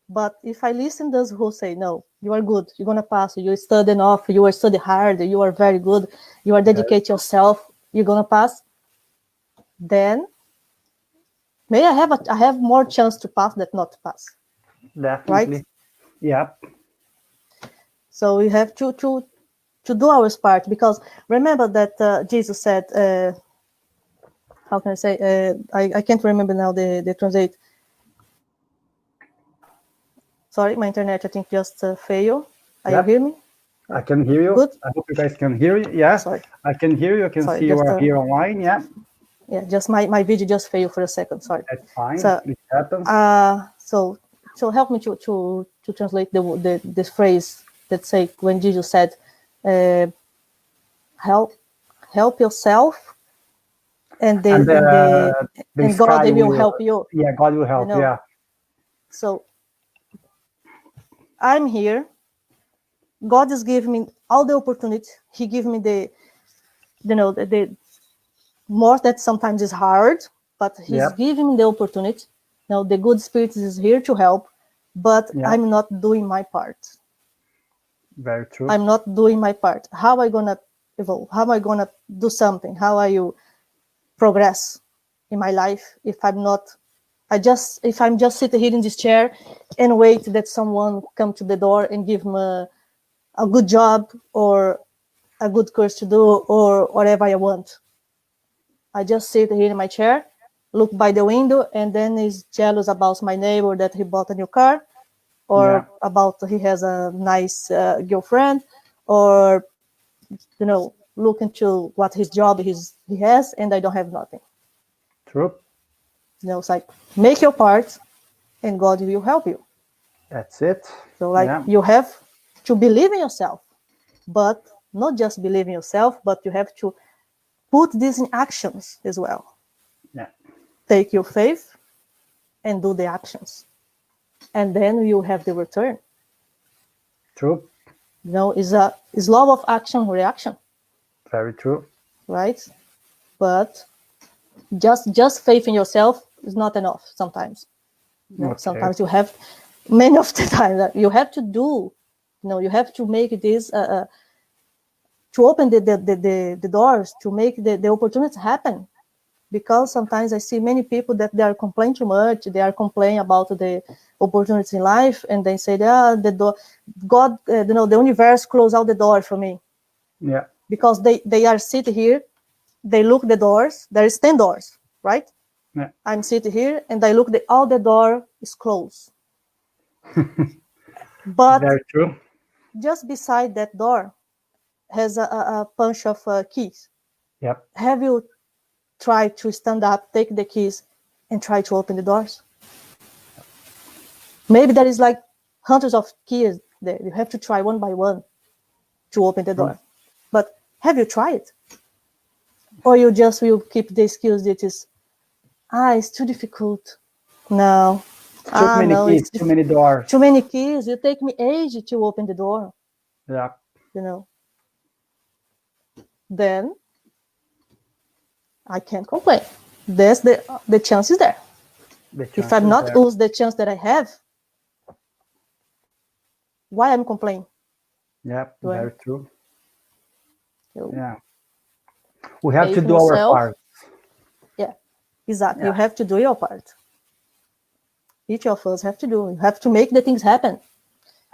But if I listen those who say, no, you are good, you're gonna pass, you study enough, you are study hard, you are very good, you are dedicate yourself, you're gonna pass, then maybe I have more chance to pass than not to pass. Right? Definitely. Yeah. So we have to do our part, because remember that Jesus said, how can I say? I can't remember now the translate. Sorry, my internet I think just failed. Are you Yep. hear me? I can hear you. Good. I hope you guys can hear you. Yeah. Sorry. I can hear you. I can Sorry. see you Just are here online. Yeah. yeah. Just my video just failed for a second. Sorry. That's fine. So It happens. so help me to translate this phrase that say when Jesus said, help yourself, and The God sky they will will. help you. Yeah, God will help. Yeah. So I'm here. God is giving me all the opportunity. He gave me the more that sometimes is hard, but He's Yep. giving me the opportunity. Now the good spirit is here to help, but Yeah. I'm not doing my part. Very true. I'm not doing my part. How am I gonna evolve? How am I gonna do something? How are you progress in my life if I'm not? If I'm just sitting here in this chair and wait that someone come to the door and give me a good job or a good course to do or whatever I want. I just sit here in my chair, look by the window, and then is jealous about my neighbor that he bought a new car, Yeah. or about he has a nice girlfriend, or look into what his job he has, and I don't have nothing. True. It's like, make your part, and God will help you. That's it. So like, Yeah. you have to believe in yourself, but not just believe in yourself, but you have to put this in actions as well. Yeah. Take your faith and do the actions, and then you have the return. True. Is law of action reaction, Very true. right? But just faith in yourself is not enough sometimes. Okay. Sometimes you have, many of the time, that you have to do, you have to make this to open the doors, to make the opportunities happen. Because sometimes I see many people that they are complaining too much, they are complaining about the opportunities in life, and they say, the door, God, the universe closed out the door for me. Yeah. Because they are sitting here, they look the doors, there is 10 doors, right? Yeah. I'm sitting here and I look, all the door is closed. But Very true. just beside that door has a bunch of keys. Yep. Have you tried to stand up, take the keys, and try to open the doors? Maybe there is like hundreds of keys there. You have to try one by one to open the door. But have you tried? Or you just will keep the excuse that is, it's too difficult. No. Too many No, keys, too many doors. too many keys. It take me age to open the door. Yeah. Then I can't complain. There's the chance is there. If I'm not use the chance that I have, why I'm complaining? Yeah, very true. So Yeah. We have to do our part. Exactly. You Yeah. have to do your part. Each of us have to do. You have to make the things happen.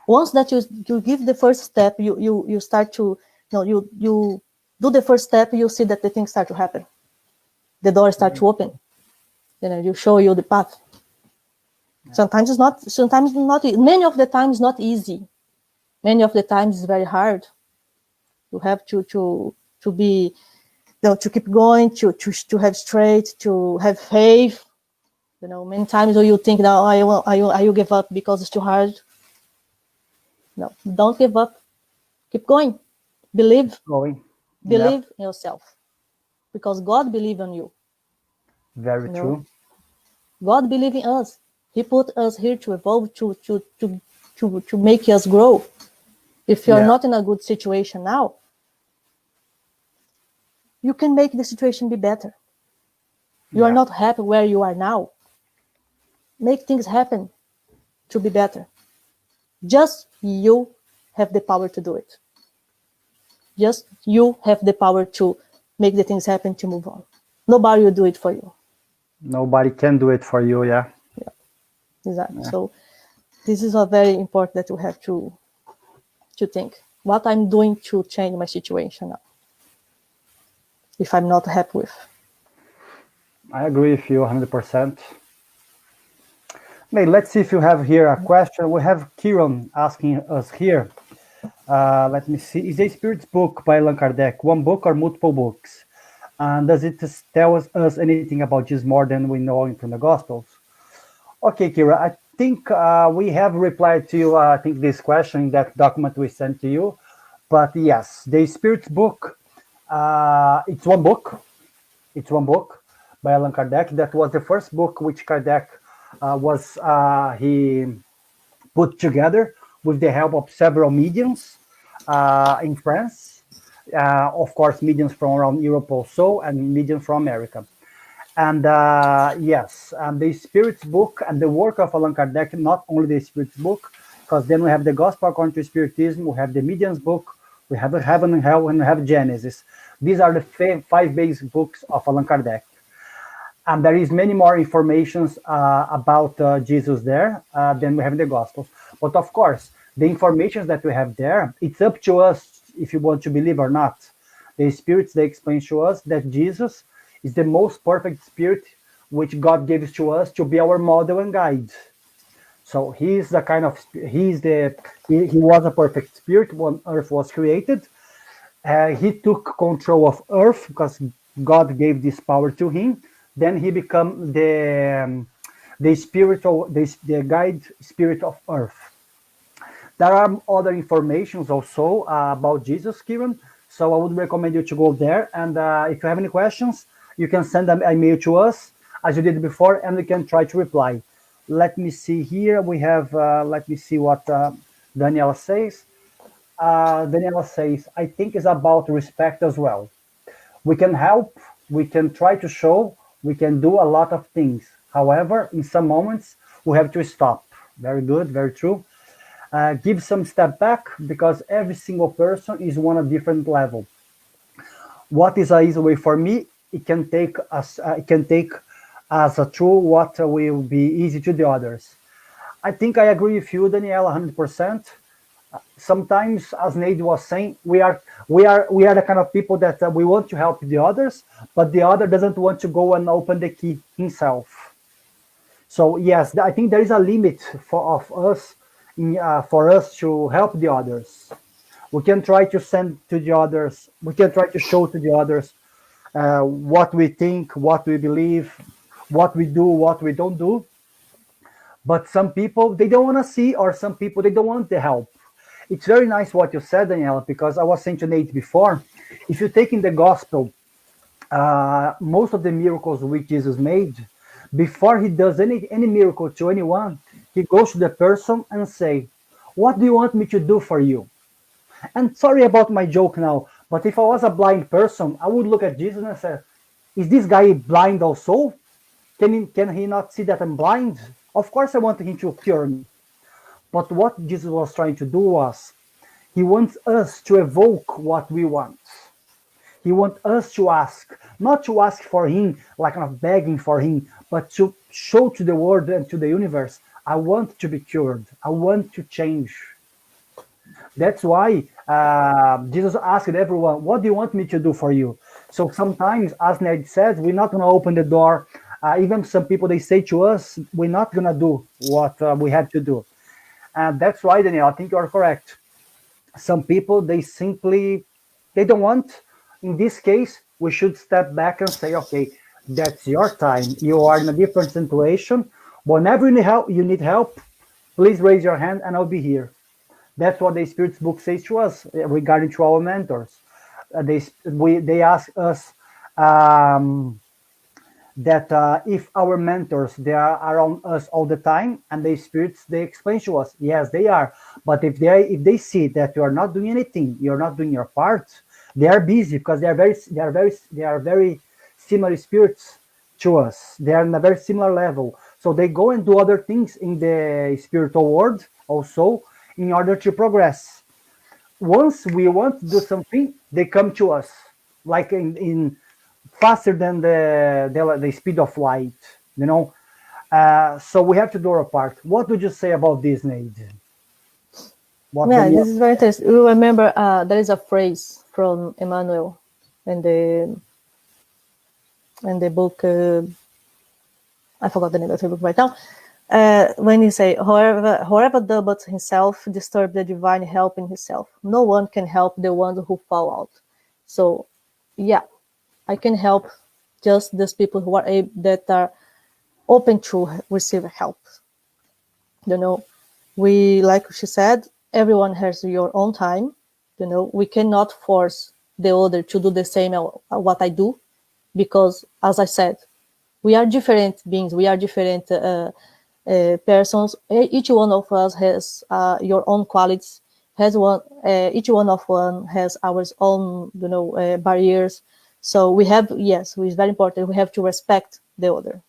Once that you give the first step, you start to, you do the first step, you see that the things start to happen. The doors start to open. You show you the path. Sometimes it's not. Sometimes not. Many of the times not easy. Many of the times it's very hard. You have to be, to keep going, to have straight, to have faith. Many times when you think that, oh, I will give up because it's too hard. No, don't give up. Keep going. Believe, Going. Yep. believe in yourself, because God believes in you. Very You know, true. God believes in us. He put us here to evolve, to make us grow. If you're Yeah. not in a good situation now, you can make the situation be better. You are Yeah. not happy where you are now. Make things happen to be better. Just you have the power to do it. Just you have the power to make the things happen, to move on. Nobody will do it for you. Nobody can do it for you. Yeah. Yeah, exactly. Yeah. So this is a very important that you have to think. What I'm doing to change my situation now, if I'm not happy with. I agree with you 100%. Hey, let's see if you have here a question. We have Kieran asking us here. Let me see. Is a Spirit's book by Allan Kardec one book or multiple books? And does it tell us anything about Jesus more than we know from the Gospels? Okay, Kira, I think we have replied to you, I think, this question in that document we sent to you. But yes, the Spirit's book, it's one book. It's one book by Allan Kardec. That was the first book which Kardec he put together with the help of several mediums in France. Of course, mediums from around Europe also, and mediums from America. And yes, and the Spirit's book and the work of Allan Kardec, not only the Spirit's book, because then we have the Gospel according to Spiritism, we have the Medium's book, we have Heaven and Hell, and we have Genesis. These are the five basic books of Allan Kardec. And there is many more informations about Jesus there than we have in the Gospels. But of course, the information that we have there, it's up to us if you want to believe or not. The spirits, they explain to us that Jesus is the most perfect spirit which God gives to us to be our model and guide. So he was a perfect spirit when Earth was created. He took control of Earth because God gave this power to him. Then he became the guide spirit of Earth. There are other informations also about Jesus, Kieran. So I would recommend you to go there. And if you have any questions, you can send an email to us as you did before, and we can try to reply. Let me see here. We have, let me see what Daniela says. Daniela says, I think it's about respect as well. We can help, we can try to show, we can do a lot of things. However, in some moments, we have to stop. Very good, very true. Give some step back because every single person is on a different level. What is an easy way for me? It can take as a true what will be easy to the others. I think I agree with you, Danielle, 100%. Sometimes, as Nate was saying, we are the kind of people that we want to help the others, but the other doesn't want to go and open the key himself. So yes, I think there is a limit for us to help the others. We can try to send to the others. We can try to show to the others what we think, what we believe, what we do, what we don't do. But some people they don't want to see, or some people they don't want the help. It's very nice what you said, Daniela, because I was saying to Nate before. If you take in the gospel, most of the miracles which Jesus made, before he does any miracle to anyone, he goes to the person and say, "What do you want me to do for you?" And sorry about my joke now, but if I was a blind person, I would look at Jesus and say, "Is this guy blind also? Can he not see that I'm blind? Of course, I want him to cure me." But what Jesus was trying to do was, he wants us to evoke what we want. He wants us to ask, not to ask for him, like kind of begging for him, but to show to the world and to the universe, I want to be cured. I want to change. That's why Jesus asked everyone, what do you want me to do for you? So sometimes, as Ned said, we're not going to open the door. Even some people, they say to us, we're not going to do what we have to do. And that's why, Daniel, I think you're correct. Some people, they don't want. In this case, we should step back and say, okay, that's your time. You are in a different situation. Whenever you need help, please raise your hand and I'll be here. That's what the Spirit's book says to us regarding to our mentors. They ask us um, that if our mentors they are around us all the time, and the spirits they explain to us, yes, they are. But if they see that you are not doing anything, you're not doing your part, they are busy because they are very similar spirits to us. They are in a very similar level, so they go and do other things in the spiritual world also in order to progress. Once we want to do something, they come to us like in faster than the speed of light, you know. So we have to do our part. What would you say about this, Nate? What Yeah, Daniel? this is very interesting. You remember there is a phrase from Emmanuel in the book. I forgot the name of the book right now. When he say, "Whoever doubles himself, disturb the divine help in himself. No one can help the ones who fall out." So, yeah, I can help just those people who are that are open to receive help. You know, we like she said, everyone has your own time. You know, we cannot force the other to do the same what I do, because as I said, we are different beings. We are different persons. Each one of us has your own qualities. Has one. Each one of one has our own, barriers. So we have, yes, it's very important. We have to respect the other.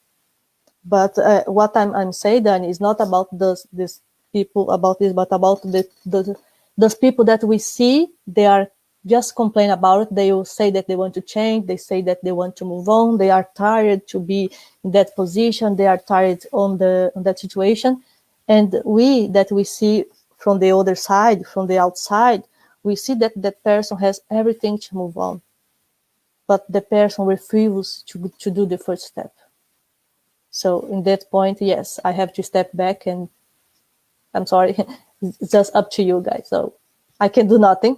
But what I'm saying then is not about these people about this, but about those people that we see. They are just complain about it. They will say that they want to change. They say that they want to move on. They are tired to be in that position. They are tired on that situation. And we see from the other side, from the outside, we see that that person has everything to move on, but the person refuses to do the first step. So in that point, yes, I have to step back, and I'm sorry, it's just up to you guys. So I can do nothing.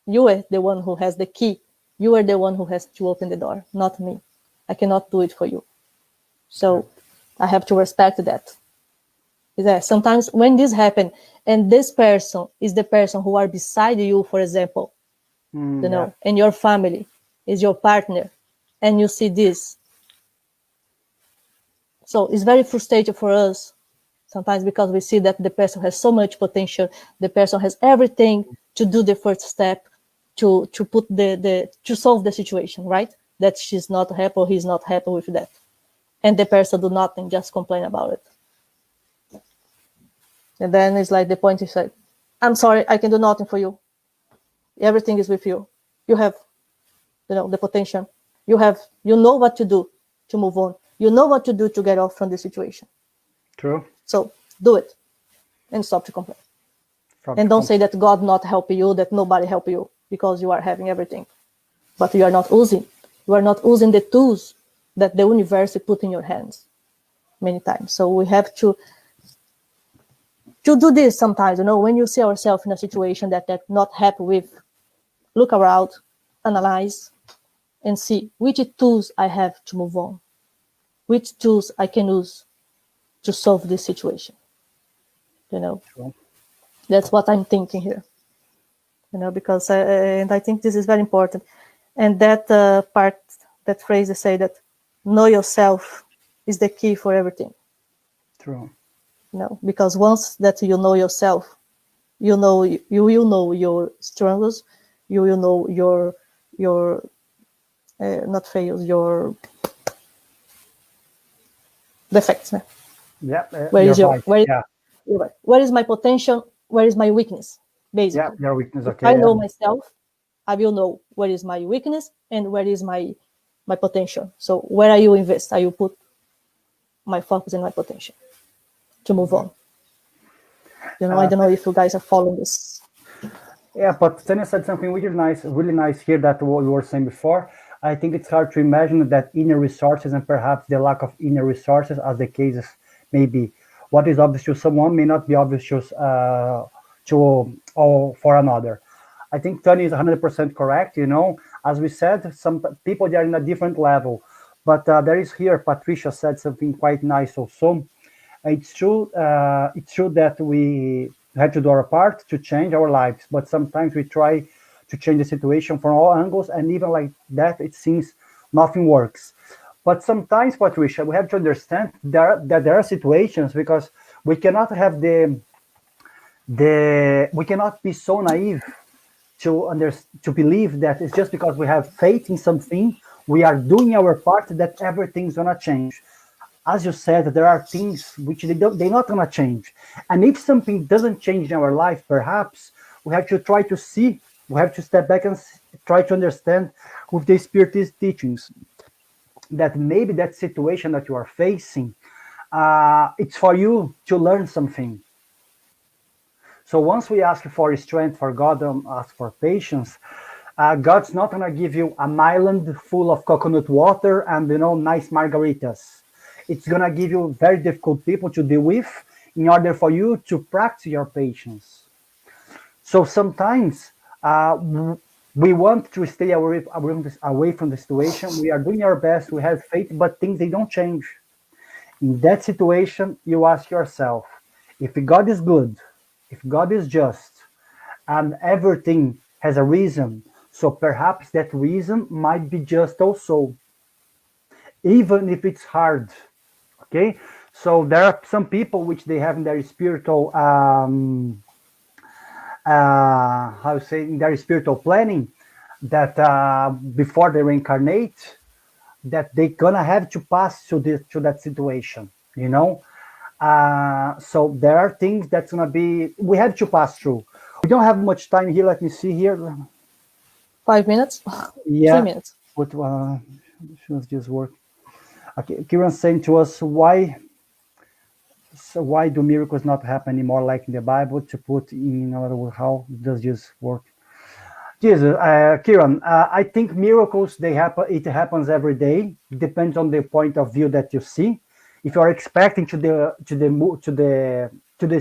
You are the one who has the key. You are the one who has to open the door, not me. I cannot do it for you. So I have to respect that. Sometimes when this happens, and this person is the person who are beside you, for example, Yeah, and your family is your partner, and you see this. So it's very frustrating for us sometimes, because we see that the person has so much potential, the person has everything to do the first step, to put to solve the situation, right? That she's not happy or he's not happy with that, and the person do nothing, just complain about it. And then it's like the point is like, I'm sorry, I can do nothing for you. Everything is with you. You have, the potential. You know what to do to move on. You know what to do to get off from the situation. true. So do it and stop to complain. From And don't say that God not help you, that nobody help you, because you are having everything. But you are not using. You are not using the tools that the universe put in your hands many times. So we have to do this sometimes. When you see yourself in a situation that not happy with, look around, analyze, and see which tools I have to move on, which tools I can use to solve this situation. true. That's what I'm thinking here. Because and I think this is very important. And that part, that phrase, they say that know yourself is the key for everything. True. Because once that you know yourself, you will know your struggles, you will know your not fails, your defects. Yeah, Where you're is your right. where is, Yeah, where is my potential? Where is my weakness? yeah, Basically, your weakness. if I Okay. know myself, I will know where is my weakness and where is my potential. So where I will invest, I will put my focus and my potential to move on. I don't know if you guys are following this. Yeah, but Tanya said something really nice here that what you were saying before. I think it's hard to imagine that inner resources and perhaps the lack of inner resources, as the cases may be. What is obvious to someone may not be obvious to or for another. I think Tony is 100% correct. As we said, some people they are in a different level, but there is here. Patricia said something quite nice also. It's true. It's true that we have to do our part to change our lives, but sometimes we try to change the situation from all angles, and even like that, it seems nothing works. But sometimes, Patricia, we have to understand that there are situations because we cannot have the we cannot be so naive to believe that it's just because we have faith in something, we are doing our part that everything's gonna change. As you said, there are things which they're not gonna change, and if something doesn't change in our life, perhaps we have to try to see. We have to step back and try to understand with the Spiritist teachings that maybe that situation that you are facing, it's for you to learn something. So once we ask for strength for God and ask for patience, God's not gonna give you an island full of coconut water and nice margaritas. It's gonna give you very difficult people to deal with in order for you to practice your patience. So sometimes we want to stay away from the situation. We are doing our best. We have faith, but things they don't change. In that situation, you ask yourself, if God is good, if God is just, and everything has a reason, so perhaps that reason might be just also, even if it's hard. Okay, so there are some people which they have in their spiritual how to say in their spiritual planning that before they reincarnate, that they're gonna have to pass through that situation. So there are things that's gonna be we have to pass through. We don't have much time here. Let me see here. 5 minutes, Yeah, 3 minutes. what should just work? Okay, Kieran's saying to us why do miracles not happen anymore like in the Bible? To put in other words, how does this work? Jesus, Kieran, I think miracles they happen. It happens every day. It depends on the point of view that you see. If you are expecting to the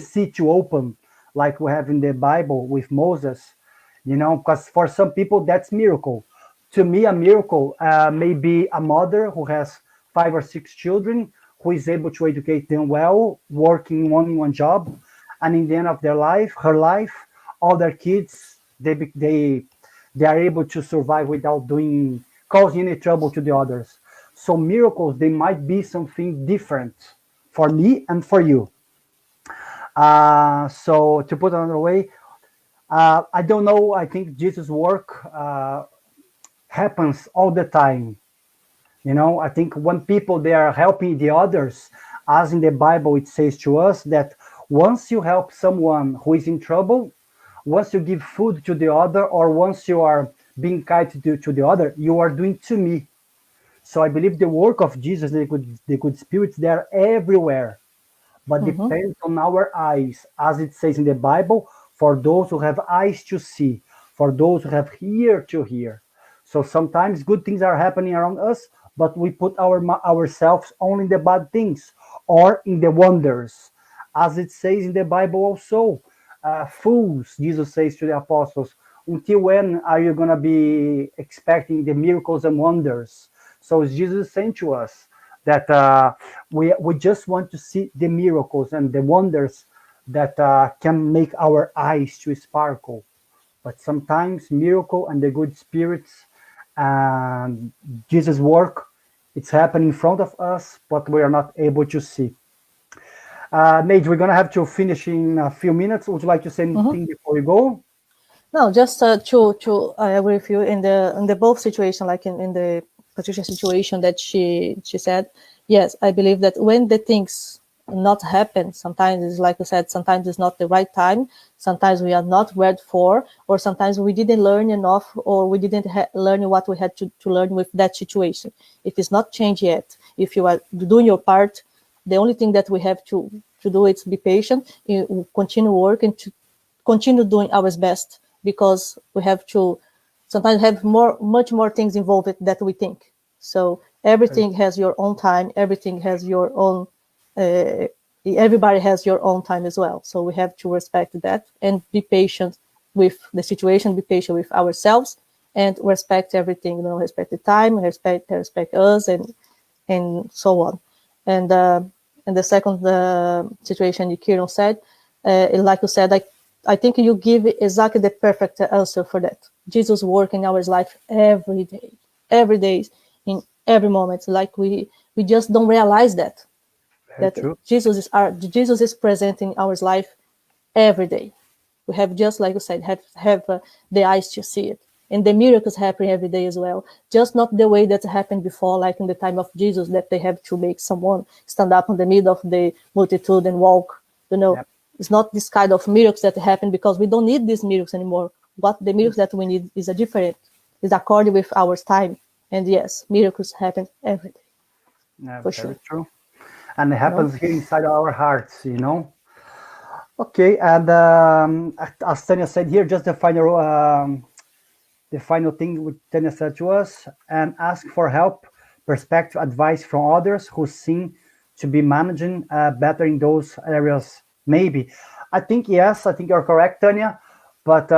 sea to open, like we have in the Bible with Moses, because for some people that's miracle. To me, a miracle may be a mother who has 5 or 6 children who is able to educate them well, working one job, and in the end of her life, all their kids they are able to survive without causing any trouble to the others. So miracles they might be something different for me and for you. So to put it another way, I don't know. I think Jesus' work happens all the time. I think when people they are helping the others, as in the Bible it says to us that once you help someone who is in trouble, once you give food to the other, or once you are being kind to the other, you are doing to me. So I believe the work of Jesus, the good spirits, they are everywhere, but Mm-hmm. depends on our eyes, as it says in the Bible, for those who have eyes to see, for those who have ear to hear. So sometimes good things are happening around us, but we put ourselves only in the bad things or in the wonders. As it says in the Bible also, fools, Jesus says to the apostles, until when are you going to be expecting the miracles and wonders? So Jesus is saying to us that we just want to see the miracles and the wonders that can make our eyes to sparkle. But sometimes miracle and the good spirits and Jesus' work, it's happening in front of us, but we are not able to see. Nate, we're gonna have to finish in a few minutes. Would you like to say Mm-hmm. anything before we go? No, just to I agree with you in the both situation, like in the Patricia situation that she said. Yes, I believe that when the things not happen. Sometimes it's like I said, sometimes it's not the right time. Sometimes we are not ready for, or sometimes we didn't learn enough, or we didn't learn what we had to learn with that situation. If it's not changed yet, if you are doing your part, the only thing that we have to do is be patient, continue working, to continue doing our best, because we have to sometimes have much more things involved that we think. So everything has your own time. Everything has your own. Uh, Everybody has your own time as well. So we have to respect that and be patient with the situation. Be patient with ourselves and respect everything. Respect the time, respect us, and so on. And and the second situation Kiron said, like you said, I think you give exactly the perfect answer for that. Jesus work in our life every day, in every moment. Like we just don't realize Very that true. Jesus is present in our life every day. We have, just like you said, have the eyes to see it, and the miracles happen every day as well. Just not the way that happened before, like in the time of Jesus, that they have to make someone stand up in the middle of the multitude and walk. Yeah, It's not this kind of miracles that happen, because we don't need these miracles anymore. What the miracles that we need is a different, is according with our time. And yes, miracles happen every day, yeah, for very sure. true. And it No? happens here inside our hearts, Okay, and as Tanya said here, just the final thing which Tanya said to us, and ask for help, perspective, advice from others who seem to be managing better in those areas. Maybe, I think yes, I think you're correct, Tanya. But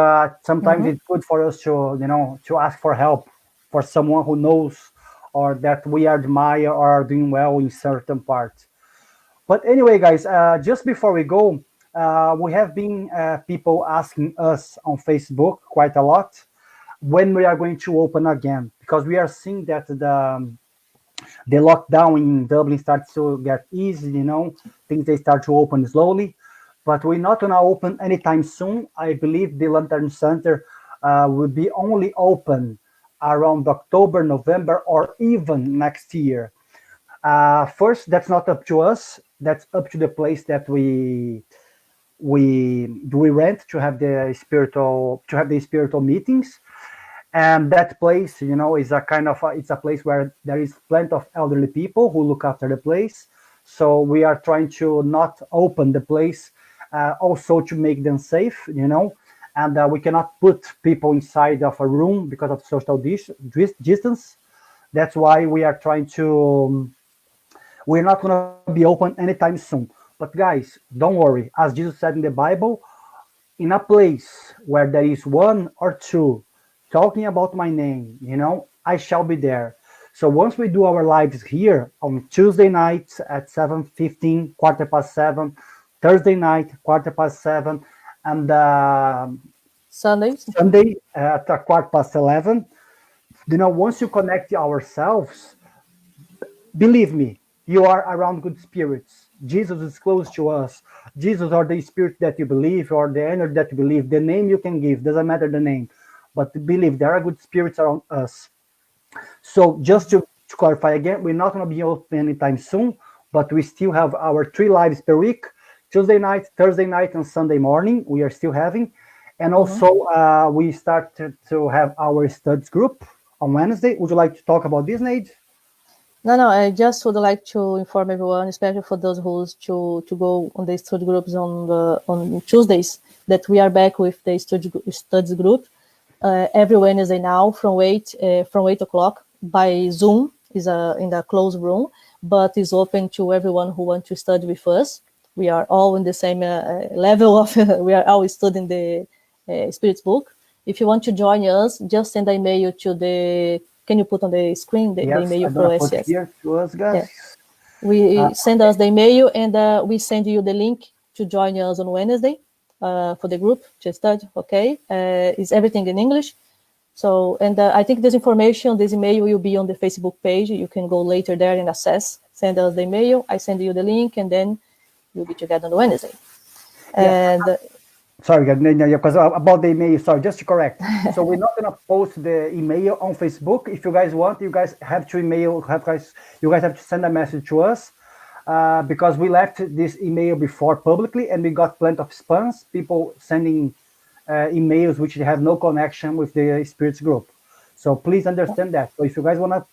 sometimes Mm-hmm. it's good for us to to ask for help for someone who knows or that we admire or are doing well in certain parts. But anyway, guys, just before we go, we have been people asking us on Facebook quite a lot when we are going to open again, because we are seeing that the lockdown in Dublin starts to get easy. Things they start to open slowly, but we're not gonna open anytime soon. I believe the Lantern Center will be only open around October, November, or even next year. First, that's not up to us. That's up to the place that we rent to have the spiritual meetings. And that place, is a kind of it's a place where there is plenty of elderly people who look after the place. So we are trying to not open the place, also to make them safe. And we cannot put people inside of a room because of social distance. That's why we are trying to we're not going to be open anytime soon. But guys, don't worry. As Jesus said in the Bible, in a place where there is one or two talking about my name, I shall be there. So once we do our lives here on Tuesday nights at 7:15, quarter past 7, Thursday night, quarter past 7, and Sundays. Sunday at a quarter past 11, once you connect ourselves, believe me, you are around good spirits. Jesus is close to us. Jesus, or the spirit that you believe, or the energy that you believe, the name you can give, doesn't matter the name. But believe there are good spirits around us. So just to clarify again, we're not going to be open anytime soon, but we still have our 3 lives per week: Tuesday night, Thursday night, and Sunday morning. We are still having. And Mm-hmm. also, we started to have our studies group on Wednesday. Would you like to talk about this, Nate? No. I just would like to inform everyone, especially for those who to go on the study groups on Tuesdays, that we are back with the studies group every Wednesday now from 8 o'clock by Zoom. Is in the closed room, but is open to everyone who wants to study with us. We are all in the same level of. We are all studying the Spirit's book. If you want to join us, just send an email to the. Can you put on the screen the Yes, email I'm for gonna put SES? here to us, Yeah, guys. we send us the email, and we send you the link to join us on Wednesday for the group to study. Okay, is everything in English? So, and I think this information, this email will be on the Facebook page. You can go later there and access. Send us the email. I send you the link, and then we'll be together on Wednesday. Yeah, And sorry, because about the email, sorry, just to correct. So we're not gonna post the email on Facebook. If you guys want, you guys have to email. You guys have to send a message to us. because we left this email before publicly, and we got plenty of spams, people sending emails which have no connection with the spirits group. So please understand that. So if you guys want to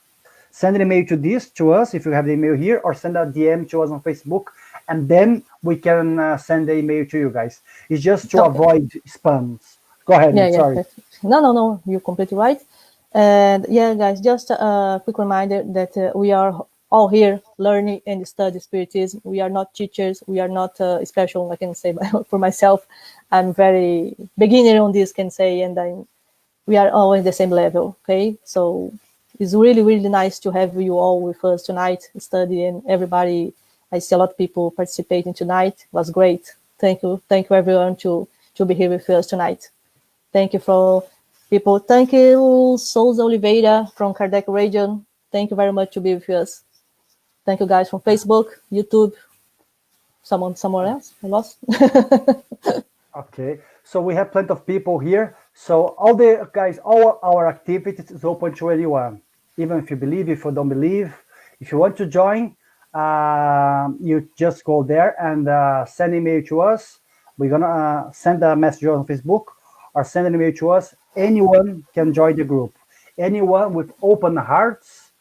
send an email to us, if you have the email here, or send a DM to us on Facebook, and then we can send the email to you guys. It's just to Okay. avoid spams. Go ahead, Yeah, Nate, yeah. sorry. No. You're completely right. And yeah, guys, just a quick reminder that we are all here learning and study spiritism. We are not teachers. We are not special. I can say for myself, I'm very beginner on this. Can say, and we are all in the same level. Okay, so it's really nice to have you all with us tonight, studying. Everybody, I see a lot of people participating tonight. It was great. Thank you everyone to be here with us tonight. Thank you for people. Thank you, Souza Oliveira from Kardec Region. Thank you very much to be with us. Thank you guys from Facebook, YouTube. Somewhere else? I lost. Okay, so we have plenty of people here. So all the guys, all our activities is open to anyone, even if you believe, if you don't believe. If you want to join, you just go there and send email to us. We're gonna send a message on Facebook or send an email to us. Anyone can join the group. Anyone with open hearts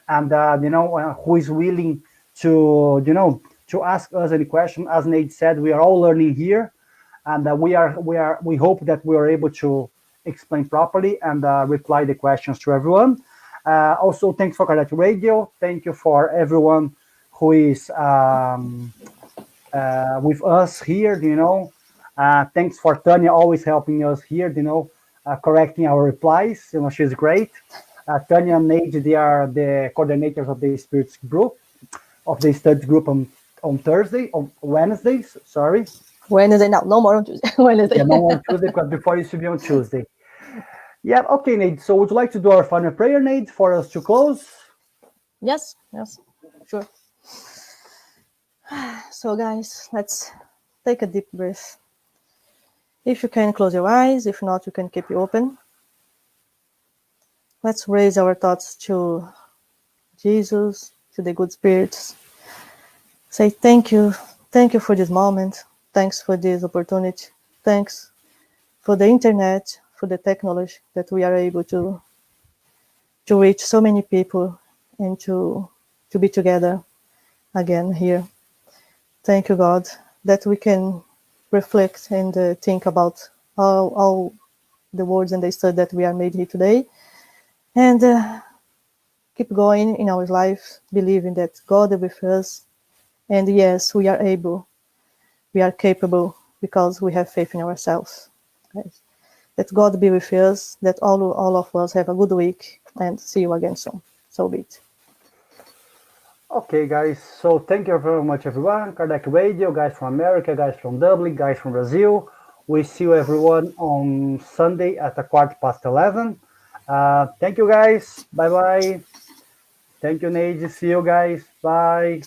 and who is willing to ask us any question. As Nate said, we are all learning here, and we hope that we are able to explain properly and reply the questions to everyone. Also, thanks for Kardec Radio. Thank you for everyone who is with us here. Thanks for Tanya always helping us here. Correcting our replies. She's great. Tanya and Nate, they are the coordinators of the Spirits group, of the studies group on Wednesdays. Sorry. Wednesday now, no more on Tuesday. Wednesday. Yeah, no on Tuesday, because before it used to be on Tuesday. Yeah, okay, Nate. So would you like to do our final prayer, Nate, for us to close? Yes, sure. So, guys, let's take a deep breath. If you can, close your eyes. If not, you can keep it open. Let's raise our thoughts to Jesus, to the good spirits. Say thank you for this moment. Thanks for this opportunity. Thanks for the internet, for the technology that we are able to reach so many people and to be together again here. Thank you, God, that we can reflect and think about all the words and the study that we are made here today, and keep going in our life, believing that God is with us. And yes, we are able, we are capable, because we have faith in ourselves. Yes. That God be with us, that all of us have a good week, and see you again soon. So be it. Okay, guys. So thank you very much, everyone. Kardec Radio, guys from America, guys from Dublin, guys from Brazil. We see you, everyone, on Sunday at 11:15. Thank you, guys. Bye-bye. Thank you, Nate. See you, guys. Bye.